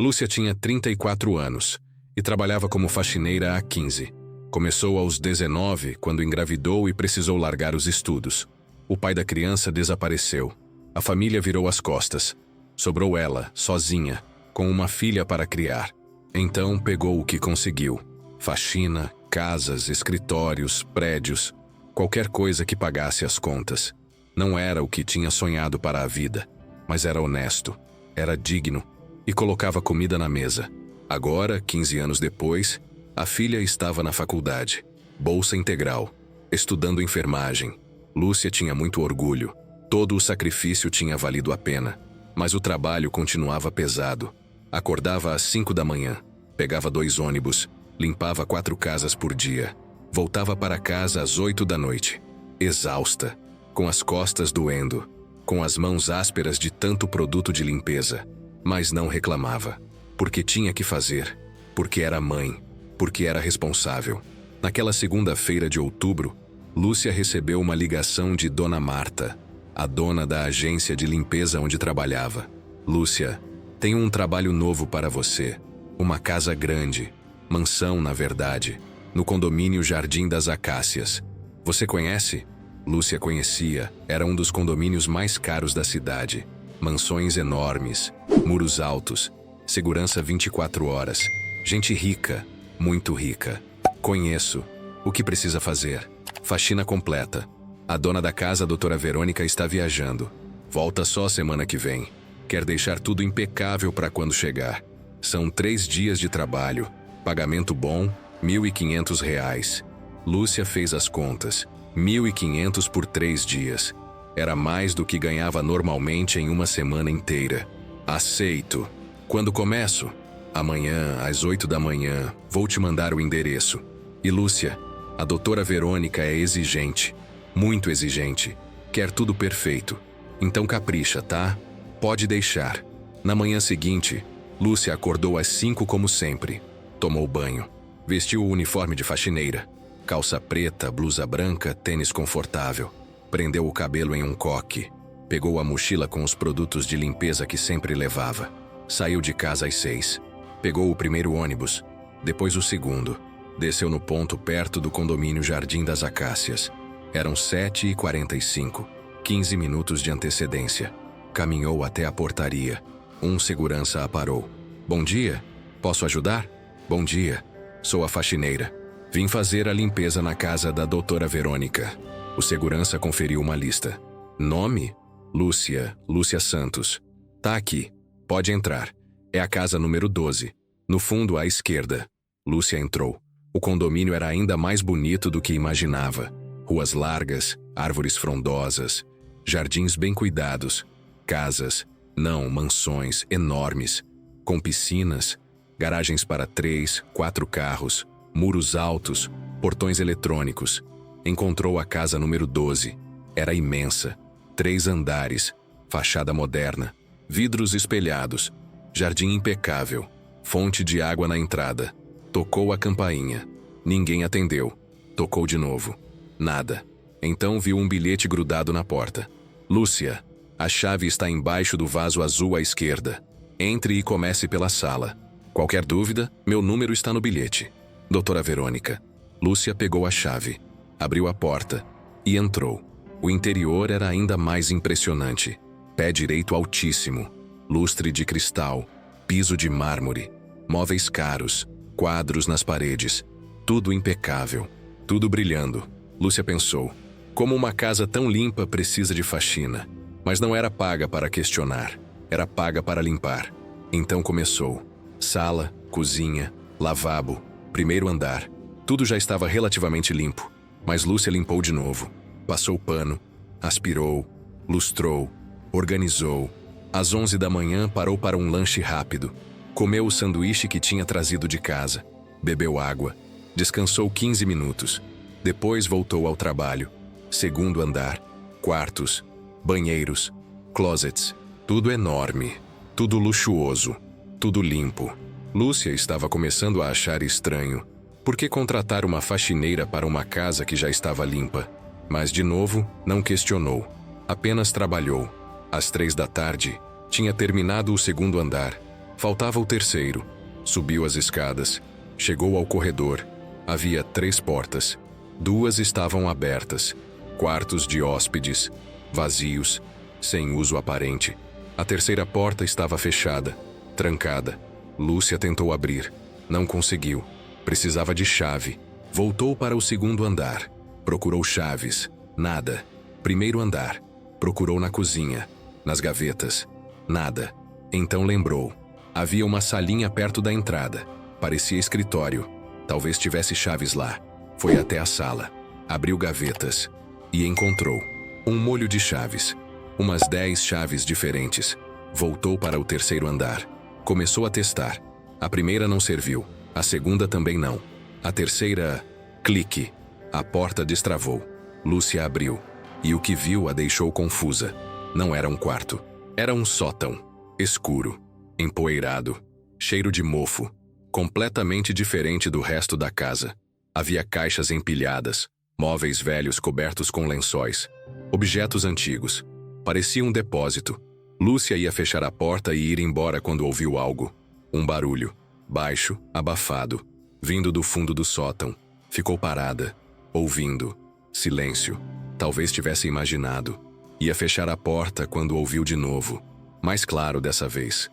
Lúcia tinha 34 anos e trabalhava como faxineira há 15. Começou aos 19, quando engravidou e precisou largar os estudos. O pai da criança desapareceu. A família virou as costas. Sobrou ela, sozinha, com uma filha para criar. Então pegou o que conseguiu. Faxina, casas, escritórios, prédios, qualquer coisa que pagasse as contas. Não era o que tinha sonhado para a vida, mas era honesto, era digno e colocava comida na mesa. Agora, 15 anos depois, a filha estava na faculdade, bolsa integral, estudando enfermagem. Lúcia tinha muito orgulho. Todo o sacrifício tinha valido a pena, mas o trabalho continuava pesado. Acordava às 5 da manhã, pegava 2 ônibus, limpava 4 casas por dia. Voltava para casa às 8 da noite, exausta, com as costas doendo, com as mãos ásperas de tanto produto de limpeza. Mas não reclamava, porque tinha que fazer, porque era mãe, porque era responsável. Naquela segunda-feira de outubro, Lúcia recebeu uma ligação de Dona Marta, a dona da agência de limpeza onde trabalhava. Lúcia, tenho um trabalho novo para você. Uma casa grande, mansão na verdade, no condomínio Jardim das Acácias. Você conhece? Lúcia conhecia, era um dos condomínios mais caros da cidade. Mansões enormes, muros altos, segurança 24 horas. Gente rica, muito rica. Conheço. O que precisa fazer? Faxina completa. A dona da casa, a doutora Verônica, está viajando. Volta só semana que vem. Quer deixar tudo impecável para quando chegar. São 3 dias de trabalho. Pagamento bom, R$ 1.500. Lúcia fez as contas. 1.500 por 3 dias. Era mais do que ganhava normalmente em uma semana inteira. Aceito. Quando começo? Amanhã, às 8 da manhã, vou te mandar o endereço. E Lúcia, a doutora Verônica é exigente. Muito exigente. Quer tudo perfeito. Então capricha, tá? Pode deixar. Na manhã seguinte, Lúcia acordou às 5 como sempre. Tomou banho. Vestiu o uniforme de faxineira. Calça preta, blusa branca, tênis confortável. Prendeu o cabelo em um coque. Pegou a mochila com os produtos de limpeza que sempre levava. Saiu de casa às 6. Pegou o primeiro ônibus, depois o segundo. Desceu no ponto perto do condomínio Jardim das Acácias. Eram 7h45, 15 minutos de antecedência. Caminhou até a portaria. Um segurança a parou. Bom dia, posso ajudar? Bom dia, sou a faxineira. Vim fazer a limpeza na casa da doutora Verônica. O segurança conferiu uma lista. Nome? Lúcia Santos. Tá aqui, pode entrar. É a casa número 12, no fundo à esquerda. Lúcia entrou. O condomínio era ainda mais bonito do que imaginava. Ruas largas, árvores frondosas, jardins bem cuidados, casas, não, mansões enormes, com piscinas, garagens para 3, 4 carros, muros altos, portões eletrônicos. Encontrou a casa número 12. Era imensa. 3 andares, fachada moderna, vidros espelhados, jardim impecável, fonte de água na entrada. Tocou a campainha. Ninguém atendeu. Tocou de novo. Nada. Então viu um bilhete grudado na porta. Lúcia, a chave está embaixo do vaso azul à esquerda. Entre e comece pela sala. Qualquer dúvida, meu número está no bilhete. Doutora Verônica. Lúcia pegou a chave, abriu a porta e entrou. O interior era ainda mais impressionante. Pé direito altíssimo, lustre de cristal, piso de mármore, móveis caros, quadros nas paredes. Tudo impecável, tudo brilhando. Lúcia pensou, como uma casa tão limpa precisa de faxina. Mas não era paga para questionar, era paga para limpar. Então começou. Sala, cozinha, lavabo, primeiro andar. Tudo já estava relativamente limpo, mas Lúcia limpou de novo. Passou pano, aspirou, lustrou, organizou. Às 11 da manhã parou para um lanche rápido. Comeu o sanduíche que tinha trazido de casa. Bebeu água. Descansou 15 minutos. Depois voltou ao trabalho. Segundo andar, quartos, banheiros, closets. Tudo enorme, tudo luxuoso, tudo limpo. Lúcia estava começando a achar estranho. Por que contratar uma faxineira para uma casa que já estava limpa? Mas, de novo, não questionou. Apenas trabalhou. Às 3 da tarde, tinha terminado o segundo andar. Faltava o terceiro. Subiu as escadas. Chegou ao corredor. Havia 3 portas. 2 estavam abertas. Quartos de hóspedes, vazios, sem uso aparente. A terceira porta estava fechada, trancada. Lúcia tentou abrir. Não conseguiu. Precisava de chave. Voltou para o segundo andar. Procurou chaves. Nada. Primeiro andar. Procurou na cozinha, nas gavetas. Nada. Então lembrou. Havia uma salinha perto da entrada. Parecia escritório. Talvez tivesse chaves lá. Foi até a sala. Abriu gavetas. E encontrou um molho de chaves. Umas 10 chaves diferentes. Voltou para o terceiro andar. Começou a testar. A primeira não serviu. A segunda também não. A terceira... Clique. A porta destravou. Lúcia abriu. E o que viu a deixou confusa. Não era um quarto. Era um sótão. Escuro. Empoeirado. Cheiro de mofo. Completamente diferente do resto da casa. Havia caixas empilhadas. Móveis velhos cobertos com lençóis. Objetos antigos. Parecia um depósito. Lúcia ia fechar a porta e ir embora quando ouviu algo. Um barulho. Baixo, abafado. Vindo do fundo do sótão. Ficou parada. Ouvindo. Silêncio. Talvez tivesse imaginado. Ia fechar a porta quando ouviu de novo. Mais claro dessa vez.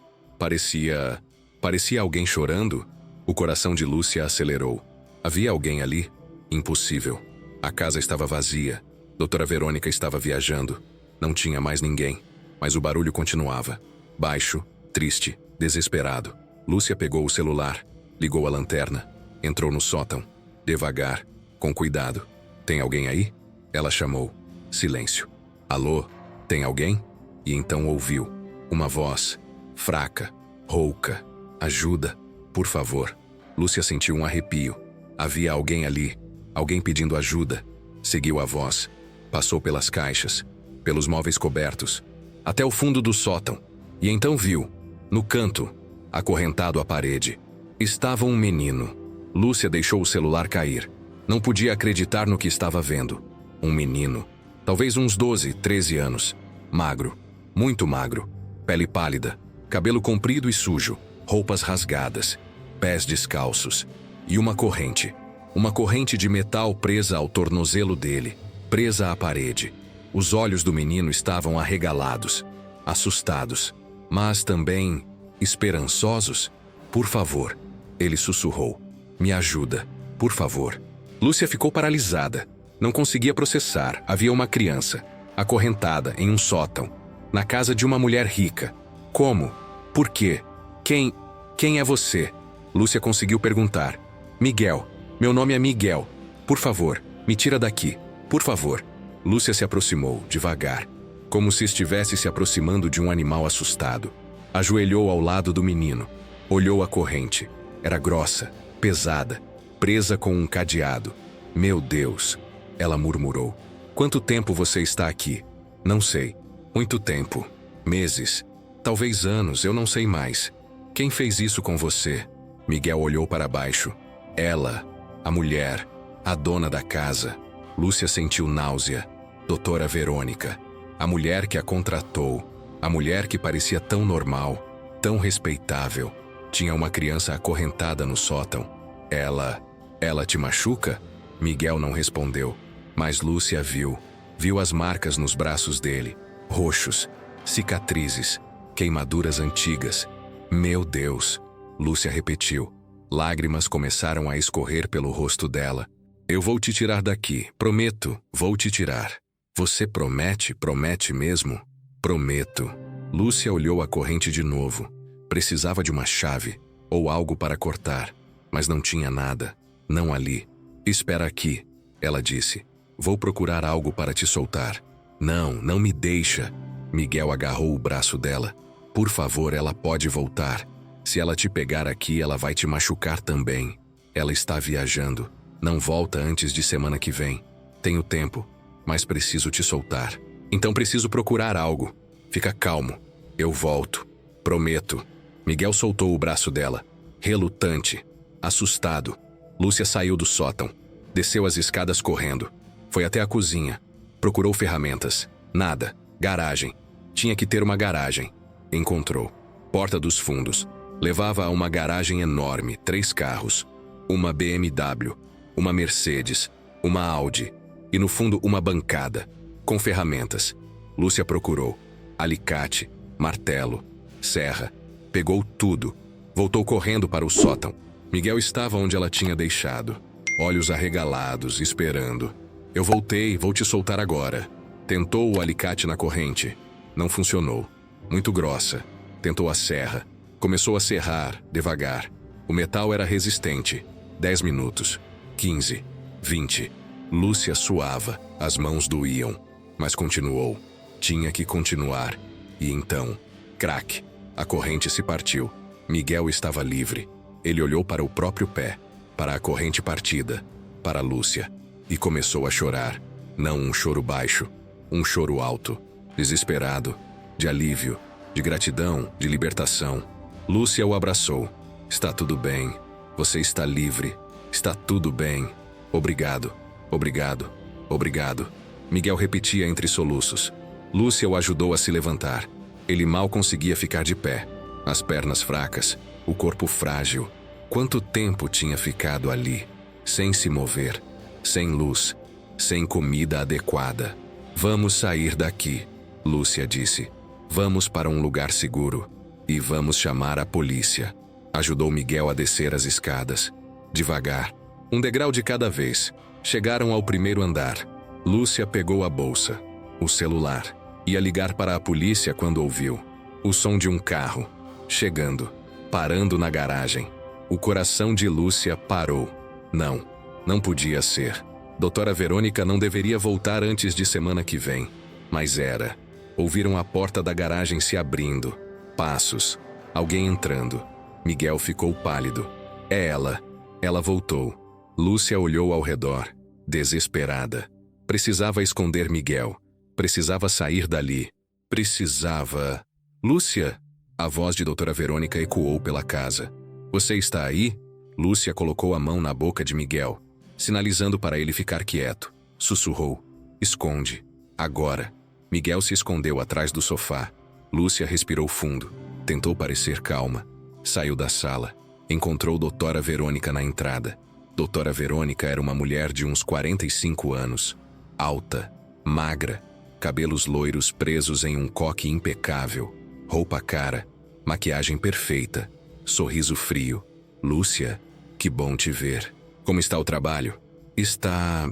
Parecia alguém chorando. O coração de Lúcia acelerou. Havia alguém ali? Impossível. A casa estava vazia. Doutora Verônica estava viajando. Não tinha mais ninguém. Mas o barulho continuava. Baixo, triste, desesperado. Lúcia pegou o celular. Ligou a lanterna. Entrou no sótão. Devagar, com cuidado. Tem alguém aí? Ela chamou. Silêncio. Alô? Tem alguém? E então ouviu. Uma voz. Fraca. Rouca. Ajuda. Por favor. Lúcia sentiu um arrepio. Havia alguém ali. Alguém pedindo ajuda. Seguiu a voz. Passou pelas caixas. Pelos móveis cobertos. Até o fundo do sótão. E então viu. No canto. Acorrentado à parede. Estava um menino. Lúcia deixou o celular cair. Não podia acreditar no que estava vendo. Um menino. Talvez uns 12, 13 anos. Magro. Muito magro. Pele pálida. Cabelo comprido e sujo. Roupas rasgadas. Pés descalços. E uma corrente. Uma corrente de metal presa ao tornozelo dele. Presa à parede. Os olhos do menino estavam arregalados. Assustados. Mas também esperançosos. Por favor. Ele sussurrou. Me ajuda. Por favor. Lúcia ficou paralisada. Não conseguia processar. Havia uma criança. Acorrentada em um sótão. Na casa de uma mulher rica. Como? Por quê? Quem é você? Lúcia conseguiu perguntar. Miguel. Meu nome é Miguel. Por favor, me tira daqui. Por favor. Lúcia se aproximou, devagar. Como se estivesse se aproximando de um animal assustado. Ajoelhou ao lado do menino. Olhou a corrente. Era grossa, pesada, presa com um cadeado. Meu Deus. Ela murmurou. Quanto tempo você está aqui? Não sei. Muito tempo. Meses. Talvez anos, eu não sei mais. Quem fez isso com você? Miguel olhou para baixo. Ela, a mulher, a dona da casa. Lúcia sentiu náusea. Doutora Verônica. A mulher que a contratou. A mulher que parecia tão normal, tão respeitável. Tinha uma criança acorrentada no sótão. Ela te machuca? Miguel não respondeu. Mas Lúcia viu. Viu as marcas nos braços dele. Roxos. Cicatrizes. Queimaduras antigas. Meu Deus. Lúcia repetiu. Lágrimas começaram a escorrer pelo rosto dela. Eu vou te tirar daqui. Prometo. Vou te tirar. Você promete? Promete mesmo? Prometo. Lúcia olhou a corrente de novo. Precisava de uma chave. Ou algo para cortar. Mas não tinha nada. Não ali. Espera aqui. Ela disse. Vou procurar algo para te soltar. Não me deixa. Miguel agarrou o braço dela. Por favor, ela pode voltar. Se ela te pegar aqui, ela vai te machucar também. Ela está viajando. Não volta antes de semana que vem. Tenho tempo, mas preciso te soltar. Então preciso procurar algo. Fica calmo. Eu volto. Prometo. Miguel soltou o braço dela. Relutante. Assustado. Lúcia saiu do sótão. Desceu as escadas correndo. Foi até a cozinha. Procurou ferramentas. Nada. Garagem. Tinha que ter uma garagem. Encontrou. Porta dos fundos. Levava a uma garagem enorme, 3 carros, uma BMW, uma Mercedes, uma Audi e no fundo uma bancada, com ferramentas. Lúcia procurou alicate, martelo, serra, pegou tudo, voltou correndo para o sótão. Miguel estava onde ela tinha deixado, olhos arregalados, esperando. Eu voltei, vou te soltar agora. Tentou o alicate na corrente. Não funcionou. Muito grossa. Tentou a serra. Começou a serrar, devagar. O metal era resistente. 10 minutos. 15. 20. Lúcia suava. As mãos doíam. Mas continuou. Tinha que continuar. E então, crack. A corrente se partiu. Miguel estava livre. Ele olhou para o próprio pé, para a corrente partida, para Lúcia, e começou a chorar. Não um choro baixo, um choro alto, desesperado, de alívio, de gratidão, de libertação. Lúcia o abraçou. Está tudo bem. Você está livre. Está tudo bem. Obrigado, obrigado, obrigado. Miguel repetia entre soluços. Lúcia o ajudou a se levantar. Ele mal conseguia ficar de pé. As pernas fracas, o corpo frágil. Quanto tempo tinha ficado ali, sem se mover, sem luz, sem comida adequada. Vamos sair daqui, Lúcia disse. Vamos para um lugar seguro e vamos chamar a polícia. Ajudou Miguel a descer as escadas. Devagar, um degrau de cada vez. Chegaram ao primeiro andar. Lúcia pegou a bolsa, o celular. Ia ligar para a polícia quando ouviu o som de um carro, chegando, parando na garagem. O coração de Lúcia parou. Não, não podia ser. Doutora Verônica não deveria voltar antes de semana que vem. Mas era. Ouviram a porta da garagem se abrindo. Passos. Alguém entrando. Miguel ficou pálido. É ela. Ela voltou. Lúcia olhou ao redor, desesperada. Precisava esconder Miguel. Precisava sair dali. Precisava... Lúcia! A voz de doutora Verônica ecoou pela casa. Você está aí? Lúcia colocou a mão na boca de Miguel, sinalizando para ele ficar quieto. Sussurrou. Esconde. Agora. Miguel se escondeu atrás do sofá. Lúcia respirou fundo. Tentou parecer calma. Saiu da sala. Encontrou doutora Verônica na entrada. Doutora Verônica era uma mulher de uns 45 anos. Alta, magra, cabelos loiros presos em um coque impecável, roupa cara, maquiagem perfeita, sorriso frio. Lúcia, que bom te ver. Como está o trabalho? Está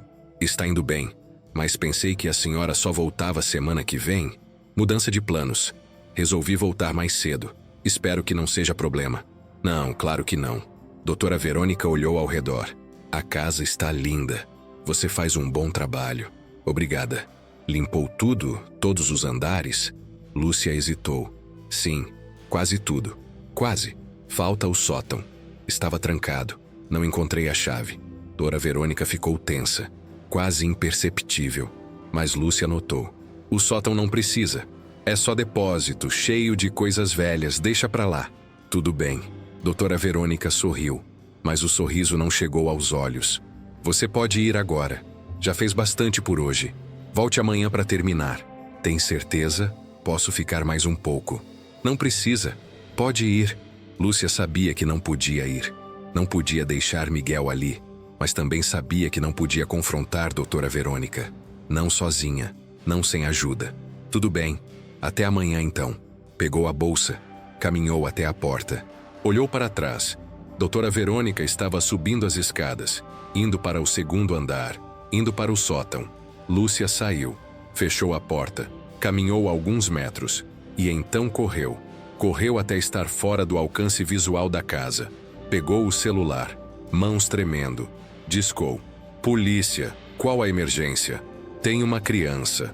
indo bem, mas pensei que a senhora só voltava semana que vem. Mudança de planos. Resolvi voltar mais cedo. Espero que não seja problema. Não, claro que não. Doutora Verônica olhou ao redor. A casa está linda. Você faz um bom trabalho. Obrigada. Limpou tudo? Todos os andares? Lúcia hesitou. Sim, quase tudo. Quase. Falta o sótão. Estava trancado. Não encontrei a chave. Dora Verônica ficou tensa. Quase imperceptível. Mas Lúcia notou. O sótão não precisa. É só depósito, cheio de coisas velhas. Deixa pra lá. Tudo bem. Doutora Verônica sorriu. Mas o sorriso não chegou aos olhos. Você pode ir agora. Já fez bastante por hoje. Volte amanhã para terminar. Tem certeza? Posso ficar mais um pouco. Não precisa. Pode ir. Lúcia sabia que não podia ir. Não podia deixar Miguel ali. Mas também sabia que não podia confrontar doutora Verônica. Não sozinha. Não sem ajuda. Tudo bem. Até amanhã então. Pegou a bolsa. Caminhou até a porta. Olhou para trás. Doutora Verônica estava subindo as escadas, indo para o segundo andar, indo para o sótão. Lúcia saiu, fechou a porta, caminhou alguns metros e então correu. Correu até estar fora do alcance visual da casa. Pegou o celular, mãos tremendo. Discou. Polícia, qual a emergência? Tem uma criança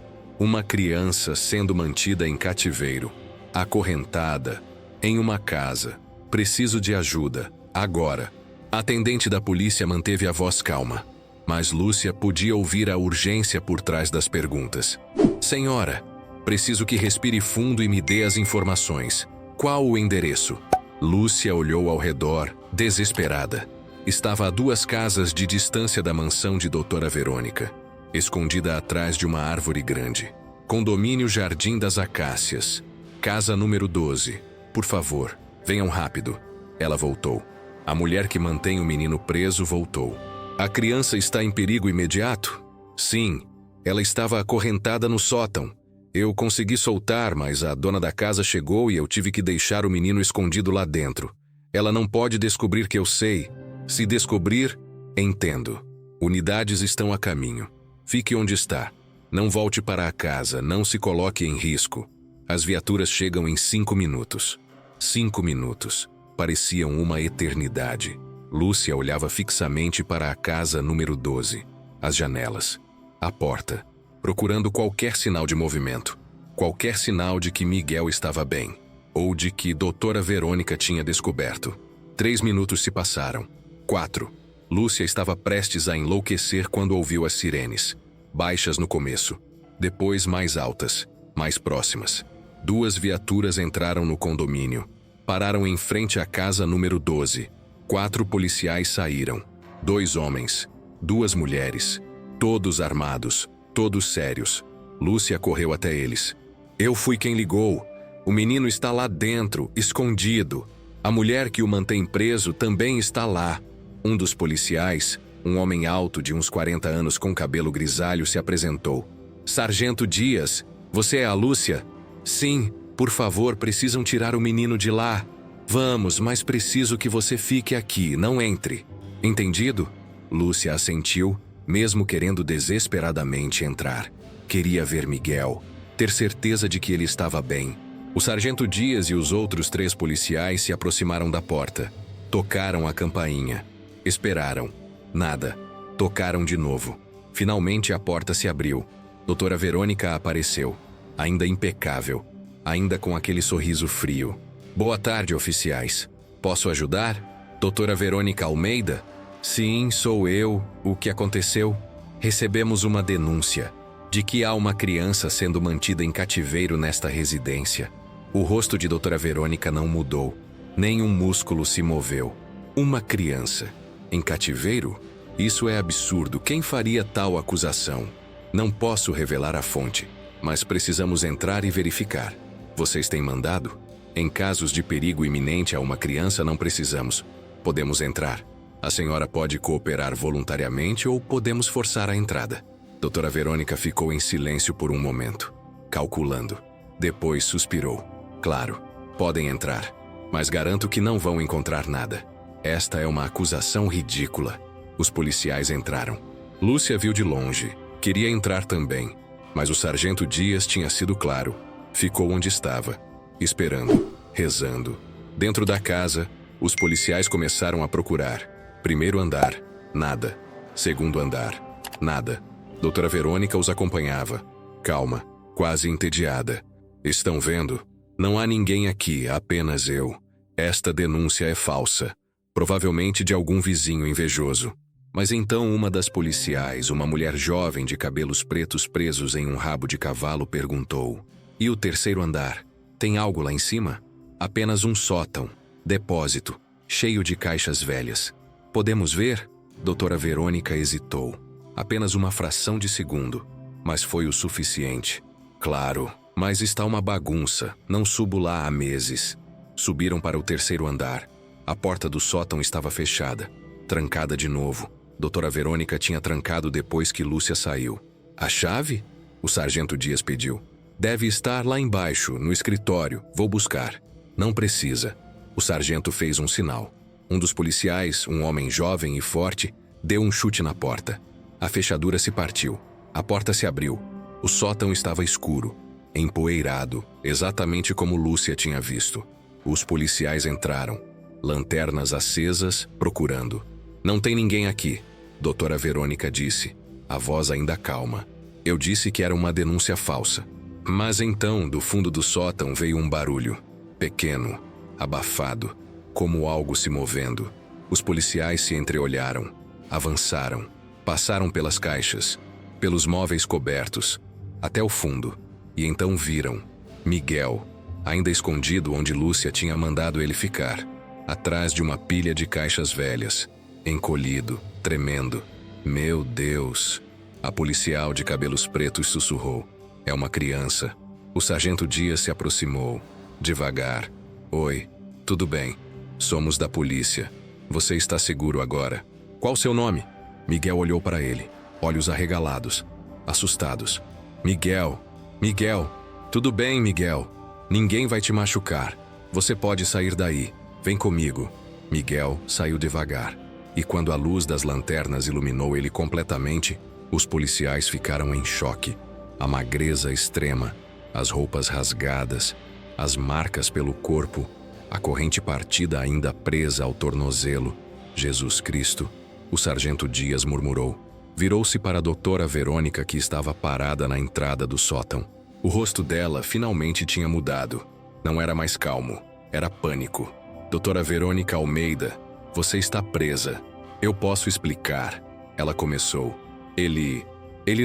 sendo mantida em cativeiro, acorrentada, em uma casa. Preciso de ajuda. Agora. A atendente da polícia manteve a voz calma, mas Lúcia podia ouvir a urgência por trás das perguntas. Senhora, preciso que respire fundo e me dê as informações. Qual o endereço? Lúcia olhou ao redor, desesperada. Estava a 2 casas de distância da mansão de doutora Verônica, escondida atrás de uma árvore grande. Condomínio Jardim das Acácias. Casa número 12. Por favor, Venham rápido. Ela voltou. A mulher que mantém o menino preso voltou. A criança está em perigo imediato? Sim. Ela estava acorrentada no sótão. Eu consegui soltar, mas a dona da casa chegou e eu tive que deixar o menino escondido lá dentro. Ela não pode descobrir que eu sei. Se descobrir, entendo. Unidades estão a caminho. Fique onde está. Não volte para a casa, não se coloque em risco. As viaturas chegam em 5 minutos. 5 minutos. Pareciam uma eternidade. Lúcia olhava fixamente para a casa número 12. As janelas. A porta. Procurando qualquer sinal de movimento. Qualquer sinal de que Miguel estava bem. Ou de que doutora Verônica tinha descoberto. 3 minutos se passaram. 4. Lúcia estava prestes a enlouquecer quando ouviu as sirenes. Baixas no começo. Depois mais altas. Mais próximas. 2 viaturas entraram no condomínio. Pararam em frente à casa número 12. 4 policiais saíram. 2 homens. 2 mulheres. Todos armados. Todos sérios. Lúcia correu até eles. Eu fui quem ligou. O menino está lá dentro, escondido. A mulher que o mantém preso também está lá. Um dos policiais, um homem alto de uns 40 anos com cabelo grisalho, se apresentou. Sargento Dias, você é a Lúcia? Sim, por favor, precisam tirar o menino de lá. Vamos, mas preciso que você fique aqui, não entre. Entendido? Lúcia assentiu, mesmo querendo desesperadamente entrar. Queria ver Miguel, ter certeza de que ele estava bem. O sargento Dias e os outros 3 policiais se aproximaram da porta. Tocaram a campainha. Esperaram. Nada. Tocaram de novo. Finalmente a porta se abriu. Doutora Verônica apareceu. Ainda impecável. Ainda com aquele sorriso frio. Boa tarde, oficiais. Posso ajudar? Doutora Verônica Almeida? Sim, sou eu. O que aconteceu? Recebemos uma denúncia de que há uma criança sendo mantida em cativeiro nesta residência. O rosto de doutora Verônica não mudou. Nem um músculo se moveu. Uma criança em cativeiro? Isso é absurdo. Quem faria tal acusação? Não posso revelar a fonte, mas precisamos entrar e verificar. Vocês têm mandado? Em casos de perigo iminente a uma criança não precisamos. Podemos entrar. A senhora pode cooperar voluntariamente ou podemos forçar a entrada. Doutora Verônica ficou em silêncio por um momento, calculando. Depois suspirou. Claro, podem entrar, mas garanto que não vão encontrar nada. Esta é uma acusação ridícula. Os policiais entraram. Lúcia viu de longe. Queria entrar também, mas o sargento Dias tinha sido claro. Ficou onde estava, esperando, rezando. Dentro da casa, os policiais começaram a procurar. Primeiro andar, nada. Segundo andar, nada. Doutora Verônica os acompanhava. Calma, quase entediada. Estão vendo? Não há ninguém aqui, apenas eu. Esta denúncia é falsa. Provavelmente de algum vizinho invejoso. Mas então uma das policiais, uma mulher jovem de cabelos pretos presos em um rabo de cavalo, perguntou: E o terceiro andar? Tem algo lá em cima? Apenas um sótão, depósito, cheio de caixas velhas. Podemos ver? Doutora Verônica hesitou. Apenas uma fração de segundo, mas foi o suficiente. Claro, mas está uma bagunça, não subo lá há meses. Subiram para o terceiro andar. A porta do sótão estava fechada, trancada de novo. Doutora Verônica tinha trancado depois que Lúcia saiu. A chave? O sargento Dias pediu. Deve estar lá embaixo, no escritório. Vou buscar. Não precisa. O sargento fez um sinal. Um dos policiais, um homem jovem e forte, deu um chute na porta. A fechadura se partiu. A porta se abriu. O sótão estava escuro, empoeirado, exatamente como Lúcia tinha visto. Os policiais entraram. Lanternas acesas, procurando. Não tem ninguém aqui, doutora Verônica disse, a voz ainda calma. Eu disse que era uma denúncia falsa. Mas então, do fundo do sótão veio um barulho. Pequeno, abafado, como algo se movendo. Os policiais se entreolharam, avançaram, passaram pelas caixas, pelos móveis cobertos, até o fundo. E então viram Miguel, ainda escondido onde Lúcia tinha mandado ele ficar. Atrás de uma pilha de caixas velhas, encolhido, tremendo. Meu Deus! A policial de cabelos pretos sussurrou. É uma criança. O sargento Dias se aproximou, devagar. Oi, Tudo bem. Somos da polícia. Você está seguro agora. Qual seu nome? Miguel olhou para ele, olhos arregalados, assustados. Miguel. Miguel. Tudo bem, Miguel. Ninguém vai te machucar. Você pode sair daí. Vem comigo. Miguel saiu devagar. E quando a luz das lanternas iluminou ele completamente, os policiais ficaram em choque. A magreza extrema, as roupas rasgadas, as marcas pelo corpo, a corrente partida ainda presa ao tornozelo. Jesus Cristo, o sargento Dias murmurou. Virou-se para a doutora Verônica, que estava parada na entrada do sótão. O rosto dela finalmente tinha mudado. Não era mais calmo, era pânico. Doutora Verônica Almeida, você está presa. Eu posso explicar. Ela começou. Ele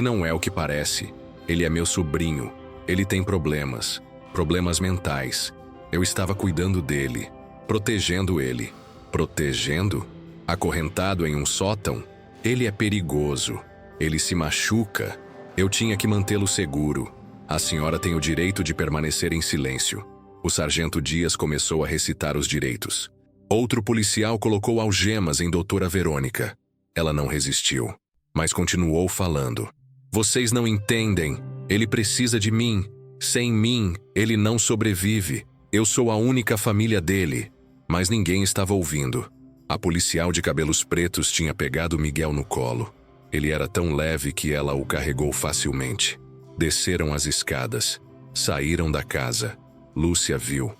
não é o que parece. Ele é meu sobrinho. Ele tem problemas mentais. Eu estava cuidando dele, protegendo ele. Protegendo? Acorrentado em um sótão? Ele é perigoso. Ele se machuca. Eu tinha que mantê-lo seguro. A senhora tem o direito de permanecer em silêncio. O sargento Dias começou a recitar os direitos. Outro policial colocou algemas em doutora Verônica. Ela não resistiu, mas continuou falando. Vocês não entendem. Ele precisa de mim. Sem mim, ele não sobrevive. Eu sou a única família dele. Mas ninguém estava ouvindo. A policial de cabelos pretos tinha pegado Miguel no colo. Ele era tão leve que ela o carregou facilmente. Desceram as escadas. Saíram da casa. Lúcia viu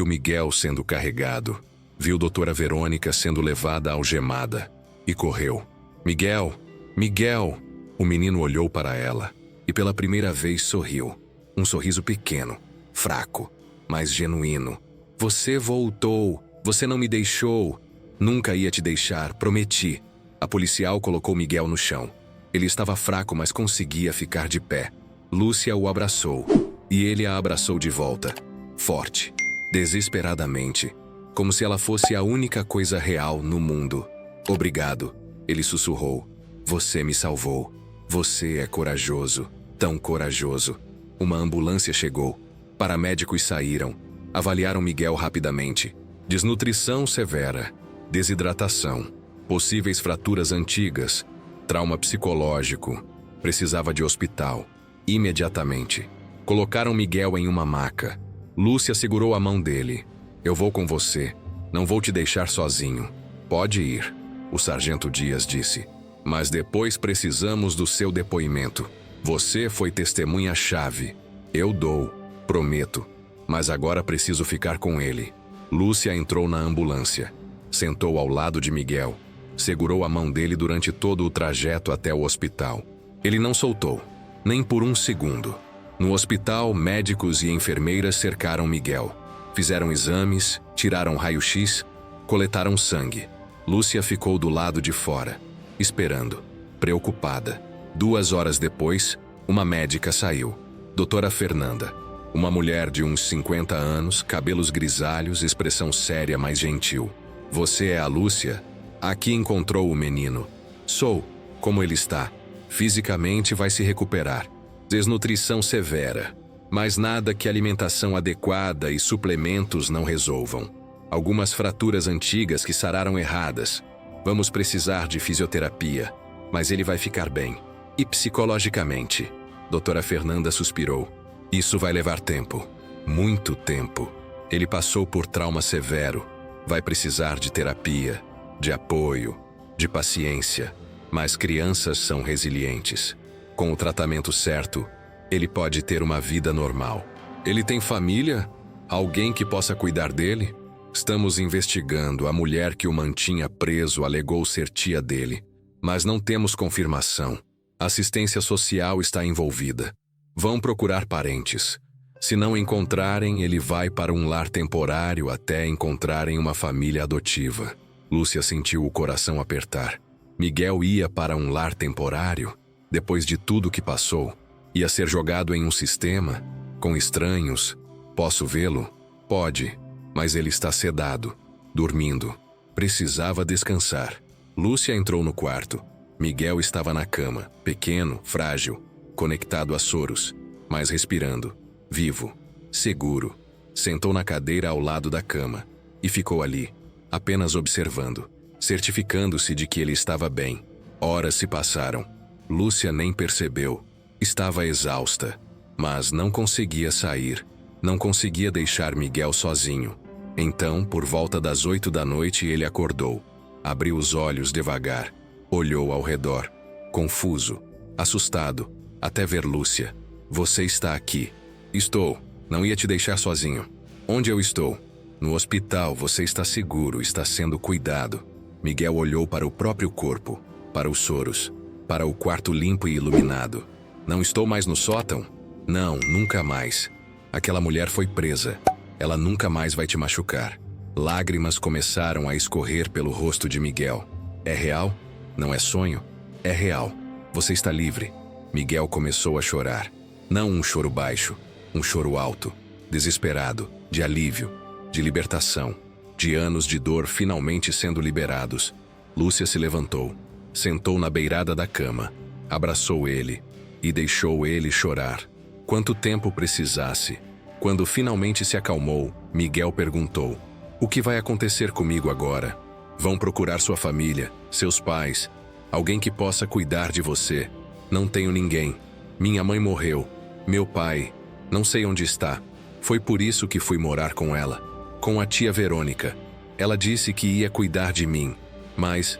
Miguel sendo carregado. Viu doutora Verônica sendo levada algemada. E correu. Miguel! Miguel! O menino olhou para ela. E pela primeira vez sorriu. Um sorriso pequeno, fraco, mas genuíno. Você voltou. Você não me deixou. Nunca ia te deixar, prometi. A policial colocou Miguel no chão. Ele estava fraco, mas conseguia ficar de pé. Lúcia o abraçou. E ele a abraçou de volta. Forte, desesperadamente. Como se ela fosse a única coisa real no mundo. Obrigado, ele sussurrou. Você me salvou. Você é corajoso, tão corajoso. Uma ambulância chegou. Paramédicos saíram. Avaliaram Miguel rapidamente. Desnutrição severa. Desidratação, possíveis fraturas antigas, trauma psicológico. Precisava de hospital. Imediatamente. Colocaram Miguel em uma maca. Lúcia segurou a mão dele. Eu vou com você. Não vou te deixar sozinho. Pode ir, o sargento Dias disse. Mas depois precisamos do seu depoimento. Você foi testemunha-chave. Eu dou, prometo. Mas agora preciso ficar com ele. Lúcia entrou na ambulância. Sentou ao lado de Miguel. Segurou a mão dele durante todo o trajeto até o hospital. Ele não soltou, nem por um segundo. No hospital, médicos e enfermeiras cercaram Miguel. Fizeram exames, tiraram raio-x, coletaram sangue. Lúcia ficou do lado de fora, esperando, preocupada. 2 horas depois, uma médica saiu. Doutora Fernanda. Uma mulher de uns 50 anos, cabelos grisalhos, expressão séria, mas gentil. Você é a Lúcia? Aqui encontrou o menino. Sou. Como ele está? Fisicamente vai se recuperar. Desnutrição severa. Mas nada que alimentação adequada e suplementos não resolvam. Algumas fraturas antigas que sararam erradas. Vamos precisar de fisioterapia. Mas ele vai ficar bem. E psicologicamente? Doutora Fernanda suspirou. Isso vai levar tempo. Muito tempo. Ele passou por trauma severo. Vai precisar de terapia, de apoio, de paciência. Mas crianças são resilientes. Com o tratamento certo, ele pode ter uma vida normal. Ele tem família? Alguém que possa cuidar dele? Estamos investigando. A mulher que o mantinha preso alegou ser tia dele. Mas não temos confirmação. Assistência social está envolvida. Vão procurar parentes. Se não encontrarem, ele vai para um lar temporário até encontrarem uma família adotiva. Lúcia sentiu o coração apertar. Miguel ia para um lar temporário? Depois de tudo que passou, ia ser jogado em um sistema? Com estranhos? Posso vê-lo? Pode, mas ele está sedado, dormindo. Precisava descansar. Lúcia entrou no quarto. Miguel estava na cama, pequeno, frágil, conectado a soros, mas respirando. Vivo, seguro. Sentou na cadeira ao lado da cama. e ficou ali, apenas observando, certificando-se de que ele estava bem. Horas se passaram. Lúcia nem percebeu. Estava exausta, mas não conseguia sair. Não conseguia deixar Miguel sozinho. Então, por volta das 8 da noite, ele acordou. Abriu os olhos devagar. Olhou ao redor. Confuso, assustado, até ver Lúcia. Você está aqui. Estou. Não ia te deixar sozinho. Onde eu estou? No hospital. Você está seguro, está sendo cuidado. Miguel olhou para o próprio corpo, para os soros, para o quarto limpo e iluminado. Não estou mais no sótão? Não, nunca mais. Aquela mulher foi presa. Ela nunca mais vai te machucar. Lágrimas começaram a escorrer pelo rosto de Miguel. É real? Não é sonho? É real. Você está livre. Miguel começou a chorar. Não um choro baixo, um choro alto, desesperado, de alívio, de libertação, de anos de dor finalmente sendo liberados. Lúcia se levantou, sentou na beirada da cama, abraçou ele e deixou ele chorar. Quanto tempo precisasse. Quando finalmente se acalmou, Miguel perguntou: o que vai acontecer comigo agora? Vão procurar sua família, seus pais, alguém que possa cuidar de você. Não tenho ninguém. Minha mãe morreu. Meu pai, não sei onde está. Foi por isso que fui morar com ela, com a tia Verônica. Ela disse que ia cuidar de mim, mas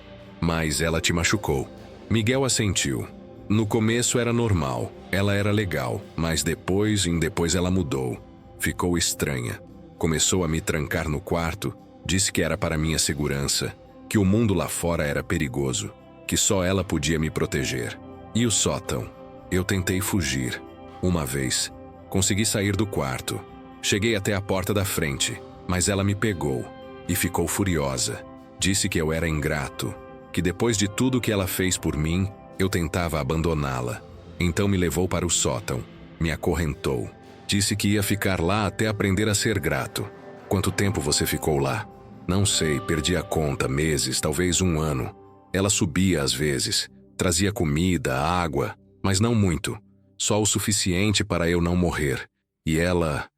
ela te machucou. Miguel assentiu. No começo era normal, ela era legal, mas depois ela mudou. Ficou estranha. Começou a me trancar no quarto, disse que era para minha segurança, que o mundo lá fora era perigoso, que só ela podia me proteger. E o sótão? Eu tentei fugir. Uma vez, consegui sair do quarto. Cheguei até a porta da frente, mas ela me pegou e ficou furiosa. Disse que eu era ingrato, que depois de tudo que ela fez por mim, eu tentava abandoná-la. Então me levou para o sótão, me acorrentou. Disse que ia ficar lá até aprender a ser grato. Quanto tempo você ficou lá? Não sei, perdi a conta, meses, talvez um ano. Ela subia às vezes, trazia comida, água, mas não muito. Só o suficiente para eu não morrer. E ela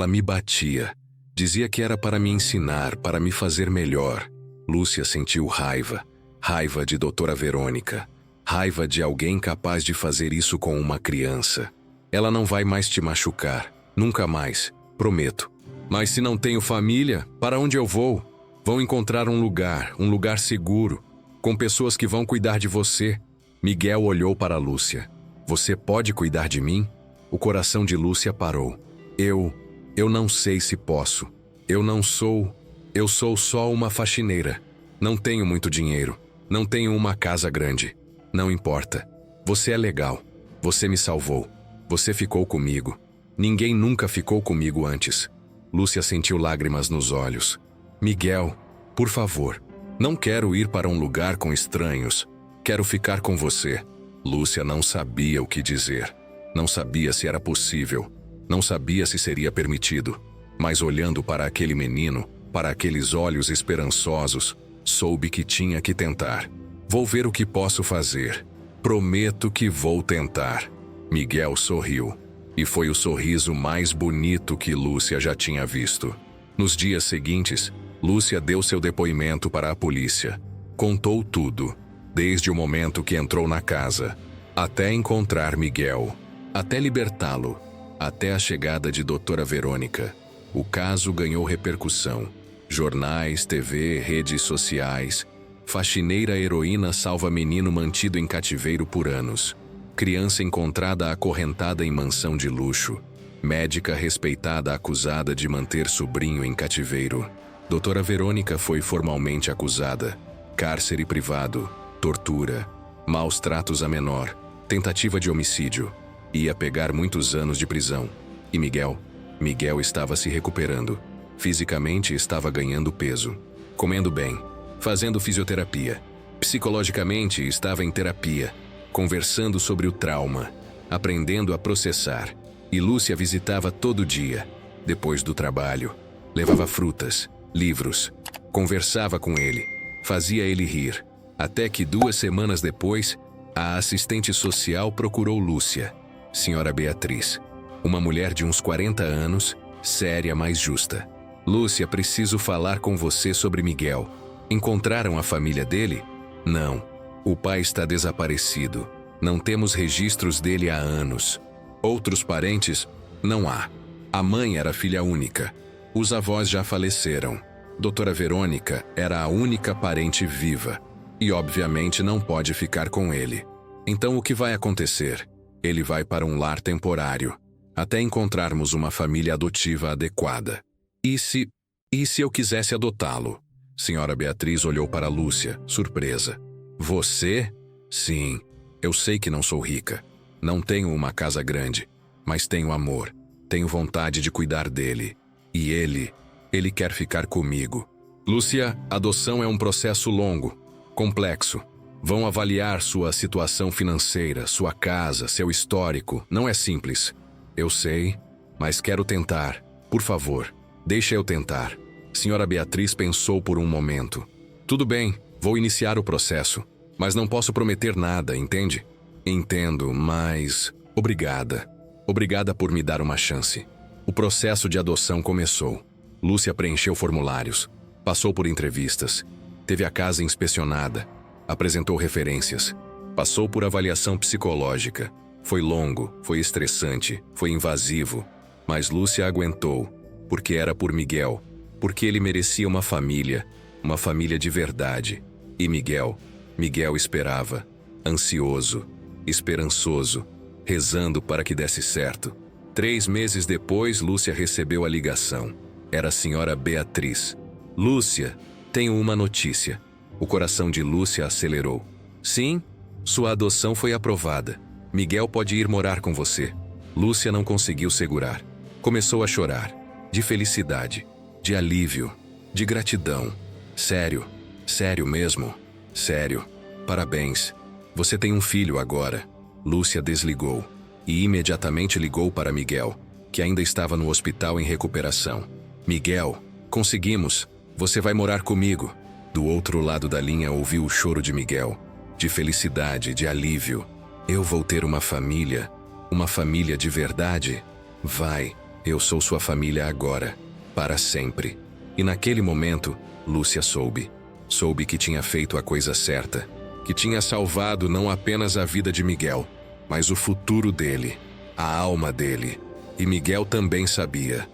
me batia. Dizia que era para me ensinar, para me fazer melhor. Lúcia sentiu raiva. Raiva de doutora Verônica. Raiva de alguém capaz de fazer isso com uma criança. Ela não vai mais te machucar. Nunca mais. Prometo. Mas se não tenho família, para onde eu vou? Vão encontrar um lugar seguro, com pessoas que vão cuidar de você. Miguel olhou para Lúcia. Você pode cuidar de mim? O coração de Lúcia parou. Eu não sei se posso. Eu sou só uma faxineira. Não tenho muito dinheiro. Não tenho uma casa grande. Não importa. Você é legal. Você me salvou. Você ficou comigo. Ninguém nunca ficou comigo antes. Lúcia sentiu lágrimas nos olhos. Miguel, por favor, não quero ir para um lugar com estranhos. Quero ficar com você. Lúcia não sabia o que dizer. Não sabia se era possível. Não sabia se seria permitido. Mas olhando para aquele menino, para aqueles olhos esperançosos, soube que tinha que tentar. Vou ver o que posso fazer. Prometo que vou tentar. Miguel sorriu. E foi o sorriso mais bonito que Lúcia já tinha visto. Nos dias seguintes, Lúcia deu seu depoimento para a polícia. Contou tudo, desde o momento que entrou na casa, até encontrar Miguel, até libertá-lo, até a chegada de doutora Verônica. O caso ganhou repercussão. Jornais, TV, redes sociais. Faxineira heroína salva menino mantido em cativeiro por anos. Criança encontrada acorrentada em mansão de luxo. Médica respeitada acusada de manter sobrinho em cativeiro. Doutora Verônica foi formalmente acusada. Cárcere privado, tortura, maus tratos a menor, tentativa de homicídio. Ia pegar muitos anos de prisão. E Miguel estava se recuperando. Fisicamente estava ganhando peso. Comendo bem. Fazendo fisioterapia. Psicologicamente estava em terapia. Conversando sobre o trauma. Aprendendo a processar. E Lúcia visitava todo dia. Depois do trabalho. Levava frutas, livros. Conversava com ele. Fazia ele rir. Até que 2 semanas depois, a assistente social procurou Lúcia. Senhora Beatriz. Uma mulher de uns 40 anos, séria, mas justa. Lúcia, preciso falar com você sobre Miguel. Encontraram a família dele? Não. O pai está desaparecido. Não temos registros dele há anos. Outros parentes? Não há. A mãe era filha única. Os avós já faleceram. Doutora Verônica era a única parente viva. E obviamente não pode ficar com ele. Então o que vai acontecer? Ele vai para um lar temporário, até encontrarmos uma família adotiva adequada. E se eu quisesse adotá-lo? Senhora Beatriz olhou para Lúcia, surpresa. Você? Sim, eu sei que não sou rica. Não tenho uma casa grande, mas tenho amor. Tenho vontade de cuidar dele. E ele quer ficar comigo. Lúcia, adoção é um processo longo, complexo. Vão avaliar sua situação financeira, sua casa, seu histórico. Não é simples. Eu sei, mas quero tentar. Por favor, deixa eu tentar. Senhora Beatriz pensou por um momento. Tudo bem, vou iniciar o processo, mas não posso prometer nada, entende? Entendo, mas... Obrigada. Obrigada por me dar uma chance. O processo de adoção começou. Lúcia preencheu formulários, passou por entrevistas, teve a casa inspecionada, apresentou referências, passou por avaliação psicológica. Foi longo, foi estressante, foi invasivo, mas Lúcia aguentou, porque era por Miguel, porque ele merecia uma família de verdade. E Miguel esperava, ansioso, esperançoso, rezando para que desse certo. 3 meses depois, Lúcia recebeu a ligação. Era a senhora Beatriz. Lúcia, tenho uma notícia. O coração de Lúcia acelerou. Sim, sua adoção foi aprovada. Miguel pode ir morar com você. Lúcia não conseguiu segurar. Começou a chorar. De felicidade, de alívio, de gratidão. Sério, sério mesmo, sério. Parabéns. Você tem um filho agora. Lúcia desligou e imediatamente ligou para Miguel, que ainda estava no hospital em recuperação. Miguel, conseguimos. Você vai morar comigo. Do outro lado da linha ouviu o choro de Miguel, de felicidade, de alívio. Eu vou ter uma família de verdade. Vai, eu sou sua família agora, para sempre. E naquele momento, Lúcia soube que tinha feito a coisa certa, que tinha salvado não apenas a vida de Miguel, mas o futuro dele, a alma dele. E Miguel também sabia